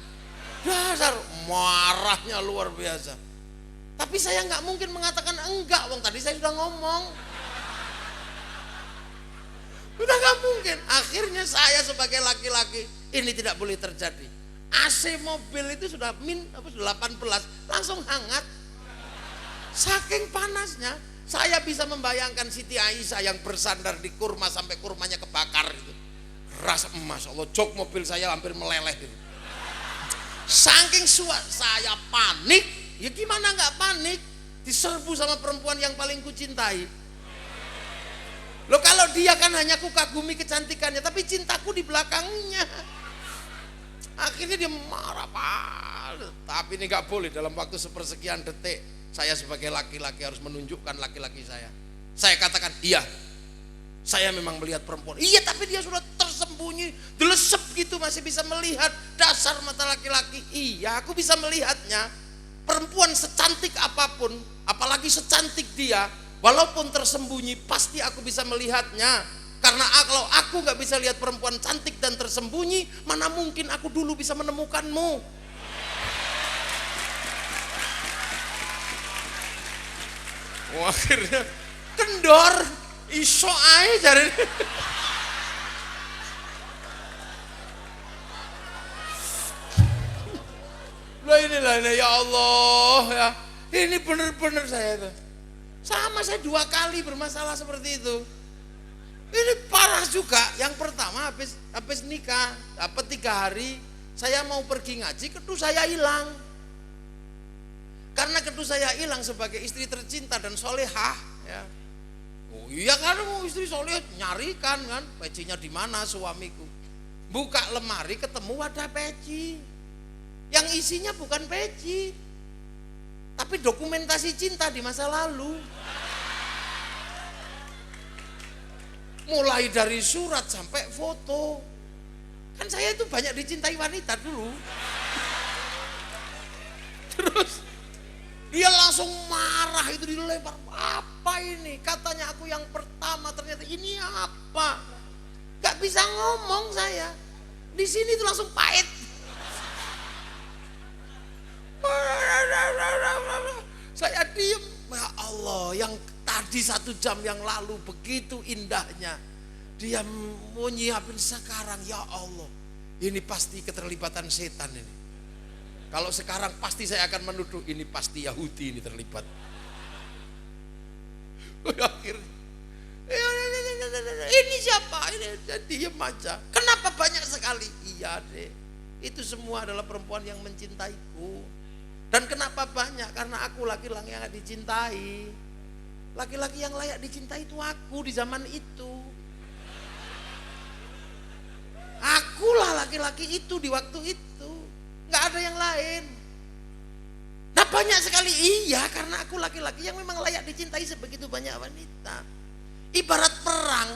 Dasar marahnya luar biasa. Tapi saya nggak mungkin mengatakan enggak, wong tadi saya sudah ngomong. Udah nggak mungkin. Akhirnya saya sebagai laki-laki, ini tidak boleh terjadi. AC mobil itu sudah 18, langsung hangat. Saking panasnya, saya bisa membayangkan Siti Aisyah yang bersandar di kurma sampai kurmanya kebakar itu. Rasa Masya Allah, jok mobil saya hampir meleleh itu. Saking saya panik, ya gimana nggak panik? Diserbu sama perempuan yang paling kucintai. Loh kalau dia kan hanya kukagumi kecantikannya, tapi cintaku di belakangnya. Akhirnya dia marah, tapi ini nggak boleh. Dalam waktu sepersekian detik, saya sebagai laki-laki harus menunjukkan laki-laki saya. Saya katakan, iya, saya memang melihat perempuan. Iya, tapi dia sudah tersembunyi, delesep gitu, masih bisa melihat. Dasar mata laki-laki. Iya, aku bisa melihatnya. Perempuan secantik apapun, apalagi secantik dia, walaupun tersembunyi, pasti aku bisa melihatnya. Karena kalau aku gak bisa lihat perempuan cantik dan tersembunyi, mana mungkin aku dulu bisa menemukanmu. Akhirnya kendor, iso ae jare. Loh inilah ini, ya Allah ya. Ini benar-benar saya itu. Sama saya 2 kali bermasalah seperti itu. Ini parah juga. Yang pertama habis nikah, dapat 3 hari, saya mau pergi ngaji, ketu saya hilang. Karena ketu saya hilang sebagai istri tercinta dan solehah, ya. Oh iya kan, mau istri soleh nyarikan kan, pecinya di mana suamiku. Buka lemari ketemu wadah peci. Yang isinya bukan peci, tapi dokumentasi cinta di masa lalu. Mulai dari surat sampai foto. Kan saya itu banyak dicintai wanita dulu. Terus dia langsung marah, itu dilempar. Apa ini? Katanya aku yang pertama, ternyata ini apa? Gak bisa ngomong saya. Di sini tuh langsung pahit. Saya diem. Ya Allah, yang tadi 1 jam yang lalu begitu indahnya, dia mau nyiapin sekarang. Ya Allah, ini pasti keterlibatan setan ini. Kalau sekarang pasti saya akan menuduh ini pasti Yahudi ini terlibat. Akhirnya ini siapa? Ini diem aja. Kenapa banyak sekali? Iya deh, itu semua adalah perempuan yang mencintaiku. Dan kenapa banyak? Karena aku laki-laki yang dicintai. Laki-laki yang layak dicintai itu aku di zaman itu. Akulah laki-laki itu di waktu itu. Gak ada yang lain. Nah banyak sekali, iya, karena aku laki-laki yang memang layak dicintai sebegitu banyak wanita. Ibarat perang,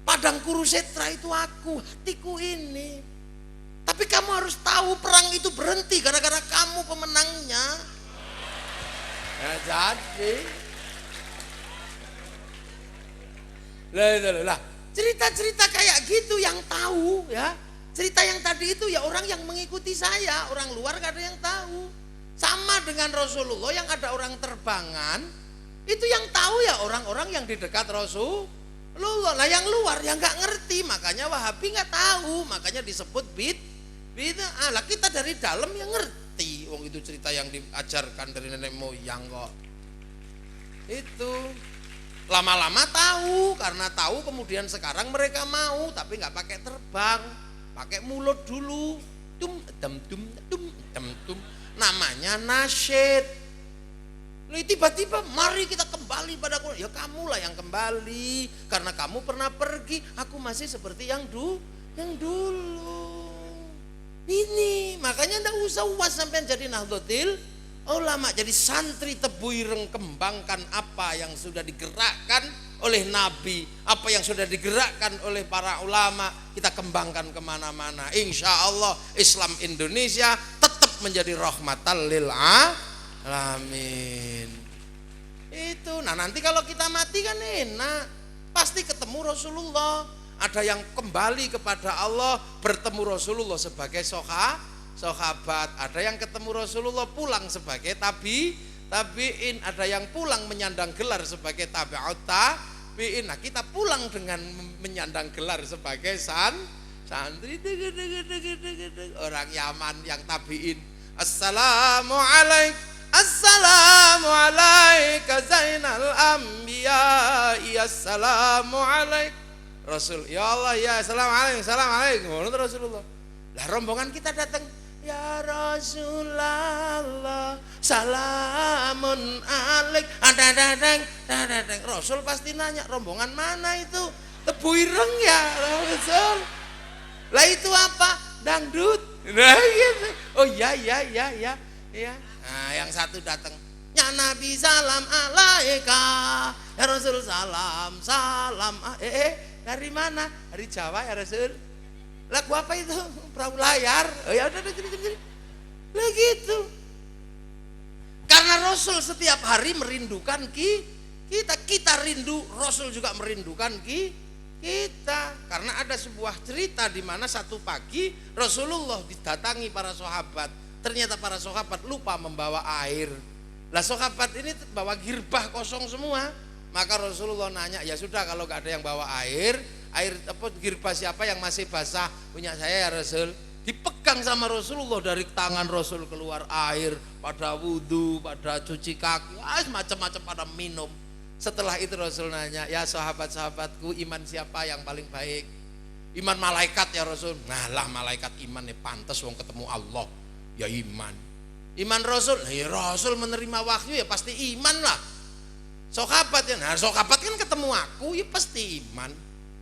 padang Kurusetra itu aku, hatiku ini. Tapi kamu harus tahu perang itu berhenti gara-gara kamu pemenangnya. Ya jadi. Lah, cerita-cerita kayak gitu yang tahu ya. Cerita yang tadi itu ya orang yang mengikuti saya, orang luar gak ada yang tahu. Sama dengan Rasulullah yang ada orang terbangan, itu yang tahu ya orang-orang yang di dekat Rasulullah. Lah yang luar yang nggak ngerti, makanya Wahabi nggak tahu, makanya disebut bid'ah. Lah kita dari dalam yang ngerti, wong itu cerita yang diajarkan dari nenek moyang kok. Itu lama-lama tahu, karena tahu kemudian sekarang mereka mau, tapi nggak pakai terbang, pakai mulut dulu, tum tum, namanya nasyid. Lalu tiba-tiba mari kita kembali pada Quran. Ya kamulah yang kembali, karena kamu pernah pergi, aku masih seperti yang dulu. Ini makanya ndak usah uas sampai jadi Nahdlatul Ulama, jadi santri Tebu Ireng, kembangkan apa yang sudah digerakkan oleh Nabi, apa yang sudah digerakkan oleh para ulama, kita kembangkan kemana-mana. Insya Allah Islam Indonesia tetap menjadi rahmatan lil alamin. Itu, nah nanti kalau kita mati kan enak, pasti ketemu Rasulullah. Ada yang kembali kepada Allah, bertemu Rasulullah sebagai sahabat, ada yang ketemu Rasulullah pulang sebagai tabi'in, ada yang pulang menyandang gelar sebagai tabi'in. Nah kita pulang dengan menyandang gelar sebagai santri orang Yaman yang tabi'in. Assalamualaikum Zainal Anbiya, assalamualaikum Rasul, ya Allah ya, assalamualaikum Rasulullah. Lah rombongan kita datang, ya Rasulullah, salamun alaik. Dadang. Rasul pasti nanya, rombongan mana itu? Tebu Ireng ya Rasul. Lah itu apa? Dangdut. Nah gitu. Oh ya. Nah yang satu datang, ya Nabi salam alaika, ya Rasul salam. Dari mana? Dari Jawa ya Rasul. Lagu apa itu? Perahu layar. Oh ya udah jadi. Lah gitu. Karena Rasul setiap hari merindukan kita rindu, Rasul juga merindukan kita. Karena ada sebuah cerita di mana satu pagi Rasulullah didatangi para sahabat. Ternyata para sahabat lupa membawa air. Lah sahabat ini bawa girbah kosong semua. Maka Rasulullah nanya, ya sudah kalau gak ada yang bawa air girbah siapa yang masih basah? Punya saya ya Rasul. Dipegang sama Rasulullah, dari tangan Rasul keluar air, pada wudhu, pada cuci kaki, macam-macam pada minum. Setelah itu Rasul nanya, ya sahabat-sahabatku, iman siapa yang paling baik? Iman malaikat ya Rasul. Nah lah malaikat iman nih, pantas wong ketemu Allah ya iman. Iman Rasul, ya Rasul menerima wahyu ya pasti iman lah. Sahabat ya, nah sahabat kan ketemu aku ya pasti iman.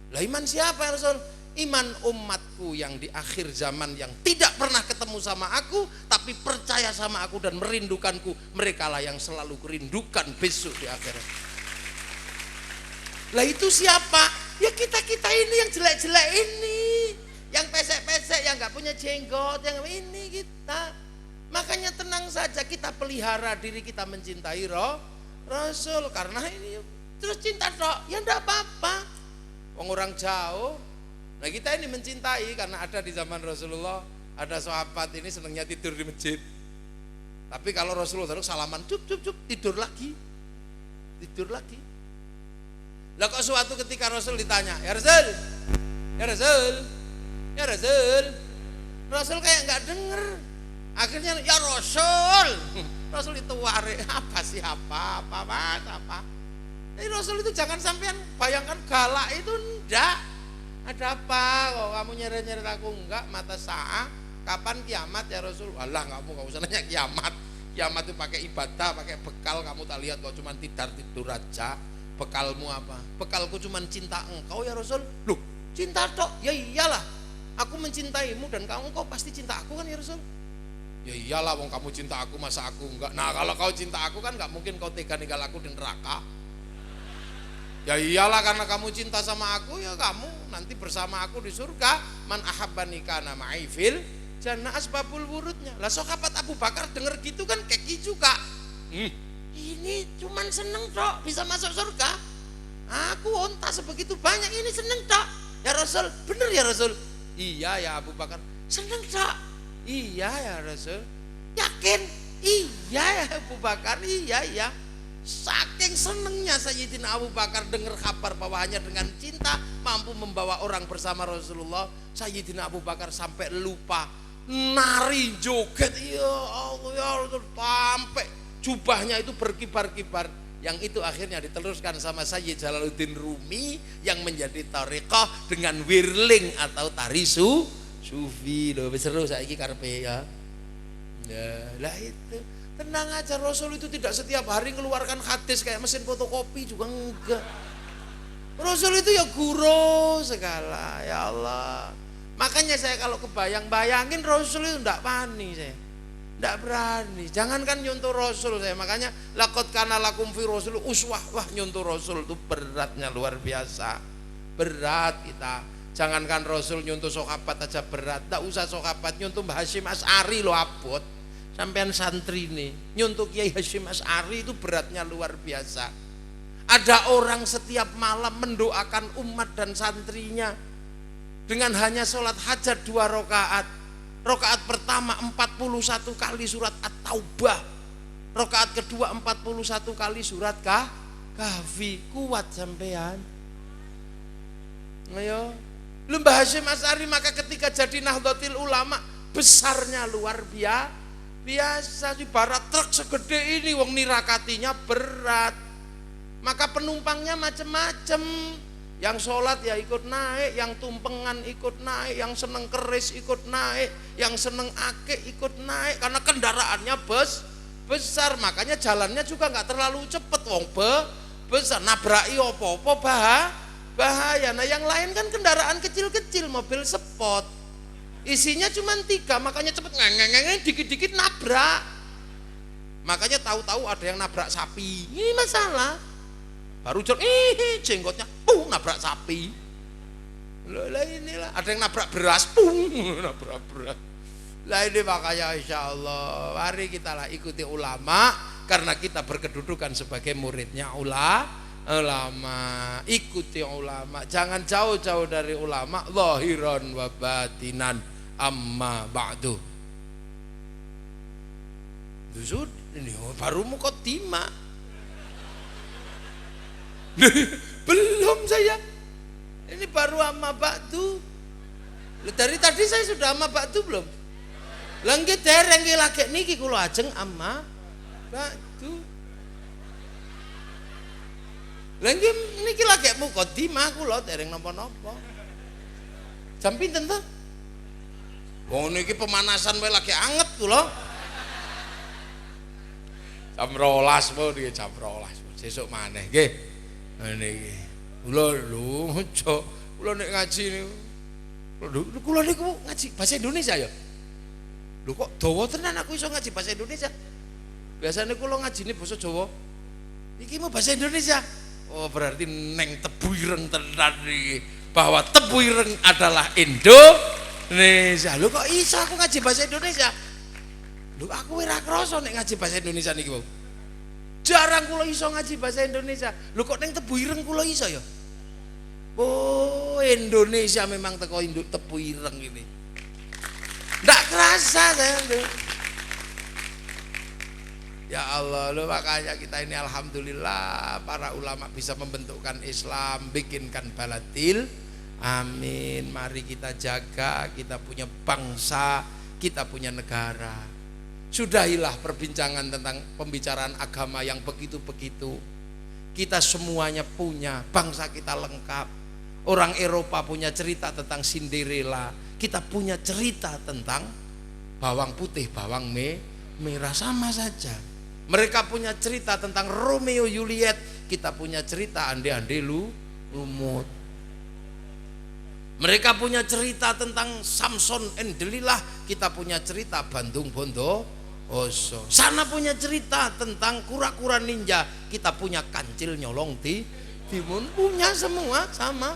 Lah iman siapa ya Rasul? Iman umatku yang di akhir zaman yang tidak pernah ketemu sama aku tapi percaya sama aku dan merindukanku, mereka lah yang selalu kerindukan besok di akhirat. Lah itu siapa? Ya kita ini yang jelek-jelek ini, yang pesek-pesek, yang gak punya jenggot, yang ini kita. Makanya tenang saja, kita pelihara diri kita mencintai Rasul, karena ini terus cinta dok, ya ndak apa-apa. Orang jauh. Nah kita ini mencintai karena ada di zaman Rasulullah, ada sahabat ini senangnya tidur di masjid. Tapi kalau Rasulullah terus salaman, cup, tidur lagi. Lah kok suatu ketika Rasul ditanya, ya Rasul, Rasul kayak nggak denger. Akhirnya ya Rasul itu warik apa. Jadi Rasul itu jangan sampean bayangkan galak itu enggak. Ada apa kok kamu nyeret-nyeret aku? Enggak, mata sa'a, kapan kiamat ya Rasul? Alah kamu enggak usah nanya kiamat. Kiamat itu pakai ibadah, pakai bekal. Kamu tak lihat kok cuma tidur aja. Bekalmu apa? Bekalku cuma cinta engkau ya Rasul. Loh cinta tok? Ya iyalah, aku mencintaimu dan engkau pasti cinta aku kan ya Rasul. Ya iyalah wong kamu cinta aku, masa aku enggak. Nah kalau kau cinta aku kan enggak mungkin kau tega ninggal aku di neraka. Ya iyalah karena kamu cinta sama aku, ya kamu nanti bersama aku di surga. Man ahabbani kana ma'i fil jannah, asbabul wurudnya. Lah sahabat Abu Bakar denger gitu kan keki juga. Ini cuman seneng tok bisa masuk surga. Aku onta sebegitu banyak ini seneng tok. Ya Rasul, bener ya Rasul? Iya ya Abu Bakar. Seneng tok. Iya ya Rasul. Yakin? Iya ya Abu Bakar. Iya ya. Saking senengnya Sayyidina Abu Bakar dengar kabar bahwa hanya dengan cinta mampu membawa orang bersama Rasulullah. Sayyidina Abu Bakar sampai lupa nari joget, ya Allah ya Allah, sampai jubahnya itu berkibar-kibar. Yang itu akhirnya diteruskan sama Sayyid Jalaluddin Rumi yang menjadi thariqah dengan wirling atau tari sufi. Loh seru saiki karepe ya. Ya lah itu. Tenang aja, Rasul itu tidak setiap hari mengeluarkan hadis kayak mesin fotokopi juga enggak. Rasul itu ya guru segala, ya Allah. Makanya saya kalau bayangin Rasul itu enggak wani saya. Enggak berani. Jangankan nyontoh Rasul saya. Makanya laqad kana lakum fi Rasul uswah. Wah, nyontoh Rasul itu beratnya luar biasa. Berat kita. Jangankan Rasul nyontoh sahabat aja berat. Enggak usah sahabat, nyontoh Mbah Hasyim Asy'ari lo abot. Sampean santri nih, nyontoh Kiai Hasyim Asy'ari itu beratnya luar biasa. Ada orang setiap malam mendoakan umat dan santrinya dengan hanya sholat hajat 2 rakaat. Rakaat pertama 41 kali surat At-Taubah, rakaat kedua 41 kali surat Kahfi. Kuat sampean. Ayo, Mbah Hasyim Asy'ari maka ketika jadi Nahdlatul Ulama besarnya luar biasa, ibarat truk segede ini, wong nirakatinya berat. Maka penumpangnya macam-macam. Yang sholat ya ikut naik, yang tumpengan ikut naik, yang seneng keris ikut naik, yang seneng akik ikut naik, karena kendaraannya besar. Makanya jalannya juga nggak terlalu cepet, wong besar, nabraki opo-opo bahaya. Nah yang lain kan kendaraan kecil-kecil, mobil sport, isinya cuma 3, makanya cepet ngeng dikit-dikit nabrak. Makanya tahu-tahu ada yang nabrak sapi, ini masalah. Baru jenggotnya, nabrak sapi. Lah inilah, ada yang nabrak beras, nabrak beras. Lah ini makanya insya Allah, mari kita lah ikuti ulama, karena kita berkedudukan sebagai muridnya ulama. Ikuti ulama, jangan jauh-jauh dari ulama, zahiran wa batinan. Amma ba'du. Dusud ini baru muqaddimah. Belum saya. Ini baru amma ba'du. Dari tadi saya sudah amma ba'du belum? Lah nggih dereng nggih lagi niki kula ajeng amma ba'du. Lah nggih niki lagi muqaddimah kula dereng napa-napa. Jam pinten to? Wong niki pemanasan wae lagi anget kula. Jam 12 po niki jam 12. Sesuk maneh nggih. Niki. Kula lho ojo. Kula nek ngaji niku. Kula niku ngaji bahasa Indonesia ya. Lho kok dawa tenan aku iso ngaji bahasa Indonesia. Biasanya kula ngajine basa Jawa. Iki mau bahasa Indonesia. Oh berarti neng tebu ireng tenan iki. Bahwa tebu ireng adalah Indonesia. Lho kok iso aku ngaji bahasa Indonesia? Lho aku ora krasa nek ngaji bahasa Indonesia niki, Bang. Jarang kula iso ngaji bahasa Indonesia. Lho kok ning tebu ireng kula iso ya? Oh, Indonesia memang teko induk tebu ireng ini. Ndak kerasa saya. Ya Allah, lho makanya kita ini alhamdulillah para ulama bisa membentukkan Islam, bikinkan balatil. Amin. Mari kita jaga, kita punya bangsa, kita punya negara. Sudahilah perbincangan tentang pembicaraan agama yang begitu-begitu. Kita semuanya punya, bangsa kita lengkap. Orang Eropa punya cerita tentang Cinderella, kita punya cerita tentang bawang putih, bawang merah, sama saja. Mereka punya cerita tentang Romeo Juliet, kita punya cerita ande-ande lumut. Mereka punya cerita tentang Samson and Delilah, kita punya cerita Bandung Bondowoso. Sana punya cerita tentang kura-kura ninja, kita punya kancil nyolong timun, punya semua sama.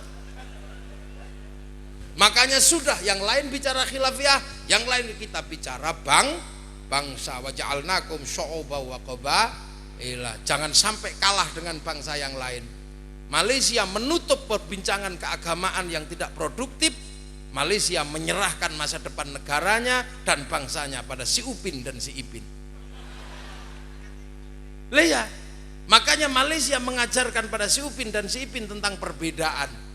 Makanya sudah, yang lain bicara khilafiyah, yang lain kita bicara bangsa. Wa ja'alnakum syu'uban wa Jangan sampai kalah dengan bangsa yang lain. Malaysia menutup perbincangan keagamaan yang tidak produktif. Malaysia menyerahkan masa depan negaranya dan bangsanya pada si Upin dan si Ipin. Makanya Malaysia mengajarkan pada si Upin dan si Ipin tentang perbedaan.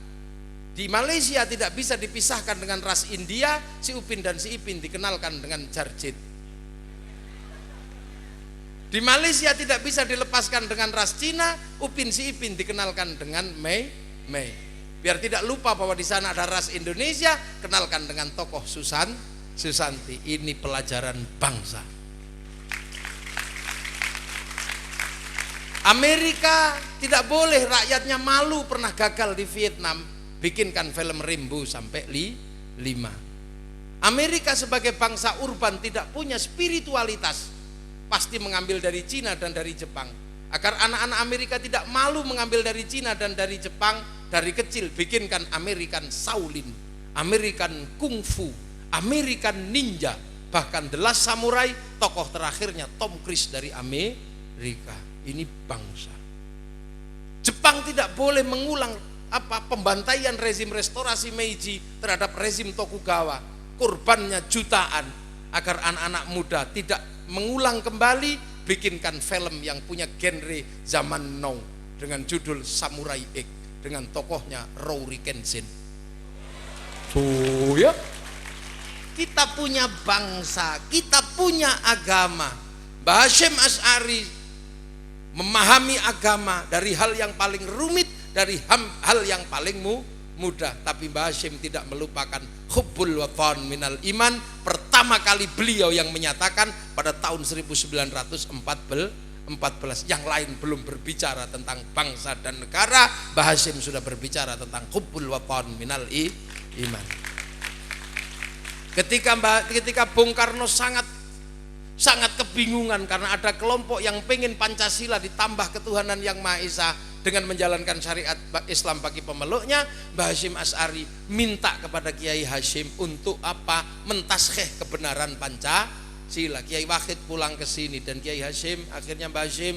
Di Malaysia tidak bisa dipisahkan dengan ras India, si Upin dan si Ipin dikenalkan dengan Jarjit. Di Malaysia tidak bisa dilepaskan dengan ras Cina, Upin si Ipin dikenalkan dengan Mei. Biar tidak lupa bahwa di sana ada ras Indonesia, kenalkan dengan tokoh Susanti. Ini pelajaran bangsa. Amerika tidak boleh rakyatnya malu pernah gagal di Vietnam, bikinkan film Rimbo sampai 5. Amerika sebagai bangsa urban tidak punya spiritualitas, pasti mengambil dari Cina dan dari Jepang. Agar anak-anak Amerika tidak malu mengambil dari Cina dan dari Jepang, dari kecil bikinkan American Shaolin, American Kung Fu, American Ninja, bahkan The Last Samurai, tokoh terakhirnya Tom Cruise dari Amerika. Ini bangsa. Jepang tidak boleh mengulang pembantaian rezim restorasi Meiji terhadap rezim Tokugawa, korbannya jutaan. Agar anak-anak muda tidak mengulang kembali, bikinkan film yang punya genre zaman now dengan judul Samurai X dengan tokohnya Rory Kenshin. Kita punya bangsa, kita punya agama. Mbah Hasyim Asy'ari memahami agama dari hal yang paling rumit, dari hal yang paling mudah. Tapi Mbah Hasyim tidak melupakan hubbul watan minal iman. Pertama kali beliau yang menyatakan pada tahun 1914. Yang lain belum berbicara tentang bangsa dan negara, Mbah Hasyim sudah berbicara tentang hubbul watan minal iman. Ketika Bung Karno sangat kebingungan karena ada kelompok yang pengen Pancasila ditambah ketuhanan yang Maha Esa dengan menjalankan syariat Islam bagi pemeluknya, Mbah Hasyim Asy'ari minta kepada Kiai Hasyim untuk mentaskhih kebenaran Pancasila. Kiai Wahid pulang ke sini dan Kiai Hasyim, akhirnya Mbah Hasyim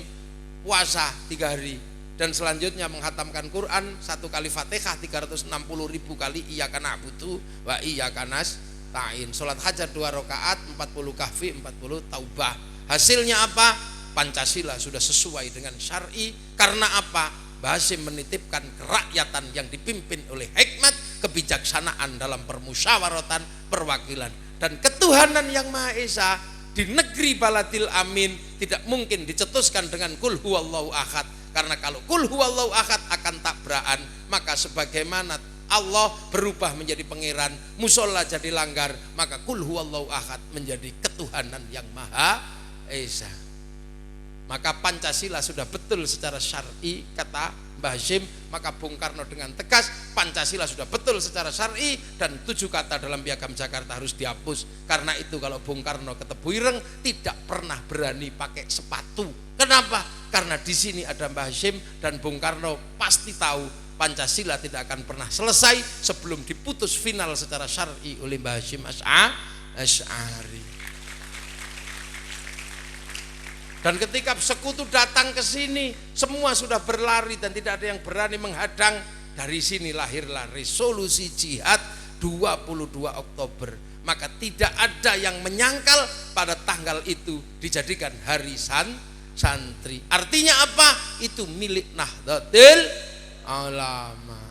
puasa 3 hari dan selanjutnya menghatamkan Quran 1 kali Fatihah 360.000 kali iyyaka na'budu wa iyyaka nasta'in. Salat hajat 2 rakaat, 40 kahfi, 40 taubah. Hasilnya apa? Pancasila sudah sesuai dengan syar'i. Karena apa? Mbah Hasyim menitipkan kerakyatan yang dipimpin oleh hikmat, kebijaksanaan dalam permusyawaratan, perwakilan, dan ketuhanan yang Maha Esa di negeri Baladil Amin tidak mungkin dicetuskan dengan kul huwallahu ahad. Karena kalau kul huwallahu ahad akan tabrakan, maka sebagaimana Allah berubah menjadi pangeran, musola jadi langgar, maka kul huwallahu ahad menjadi ketuhanan yang Maha Esa. Maka Pancasila sudah betul secara syar'i, kata Mbah Hasyim. Maka Bung Karno dengan tegas, Pancasila sudah betul secara syar'i dan 7 kata dalam Piagam Jakarta harus dihapus. Karena itu kalau Bung Karno ke Tebuireng tidak pernah berani pakai sepatu. Kenapa? Karena di sini ada Mbah Hasyim dan Bung Karno pasti tahu Pancasila tidak akan pernah selesai sebelum diputus final secara syar'i oleh Mbah Hasyim Asy'ari. Dan ketika sekutu datang ke sini, semua sudah berlari dan tidak ada yang berani menghadang. Dari sini lahirlah resolusi jihad 22 Oktober. Maka tidak ada yang menyangkal pada tanggal itu dijadikan hari santri. Artinya apa? Itu milik Nahdlatul Ulama.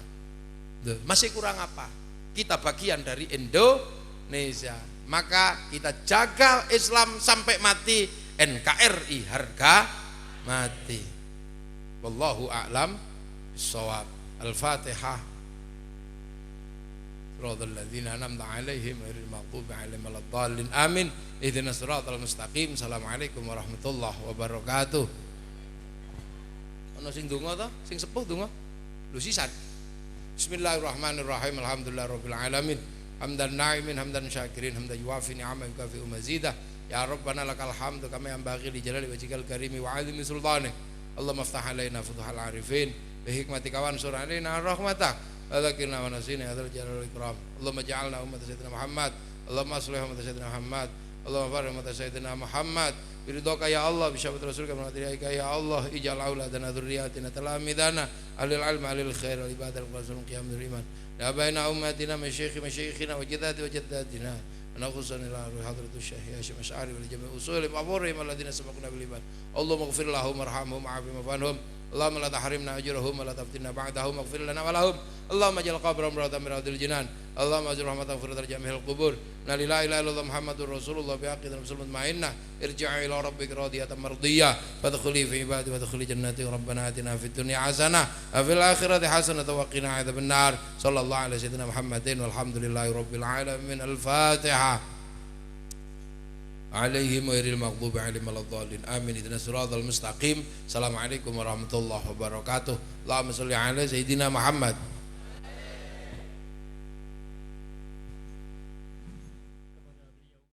Masih kurang apa? Kita bagian dari Indonesia. Maka kita jaga Islam sampai mati. NKRI harga mati. Wallahu a'lam bissawab. Al-Fatihah. Shiratal ladzina an'amta 'alaihim ghairil maghdubi 'alaihim waladdallin. Amin. Ihdinas siratal mustaqim. Assalamualaikum warahmatullahi wabarakatuh. Ono sing donga to? Sing sepuh donga? Lho sisan. Bismillahirrahmanirrahim. Alhamdulillahirabbil alamin. Hamdan na'imin hamdan syakirin hamdan yuwafi ni'amahu kafi mazidah. Ya Rabbana lakal hamdu kama yanbaghi li jalali wajhikal karimi wa 'azimi sultanik. Allahumma iftah alaina futuhal arifin bi hikmatika wansur alaina rahmatak wa dzakirna wa nasina hadzal jalal wal ikram. Allahumma ij'alna ummatan sayyidina Muhammad. Allahumma aslih ummatan sayyidina Muhammad. Allahumma barik mata sayyidina Muhammad biridhaka ya Allah bisyabat rasulika manadrika ya Allah ij'al auladana dzurriyyatina talamidana alil ilmi alil khair wal ibadah wal qiyamul iman la baina ummatina masyayikhina wa jaddati wa jaddatina ونخصنا إلى حضرة الشيخ هاشم أشعري ولجميع أصولهم وأبورهم الذين سبقونا بالإيمان اللهم اغفر لهم وارحمهم وعافهم واعف عنهم اللهم لا تحرمنا أجرهم ولا تفتنا بعدهم واغفر لنا ولهم اللهم اجعل قبرهم روضة من رياض الجنان اللهم اجعل رحمة في جميع القبور لا إله إلا الله محمد رسول الله بعقيدة المسلمين مطمئنة ارجعي إلى ربك راضية مرضية فادخلي في عبادي وادخلي جنتي ربنا آتنا في الدنيا حسنة وفي الآخرة حسنة وقنا عذاب النار صلى الله على سيدنا محمد والحمد لله رب العالمين الفاتحة عليهم غير المغضوب عليهم ولا الضالين آمين اهدنا الصراط المستقيم السلام عليكم ورحمة الله وبركاته اللهم صل على سيدنا محمد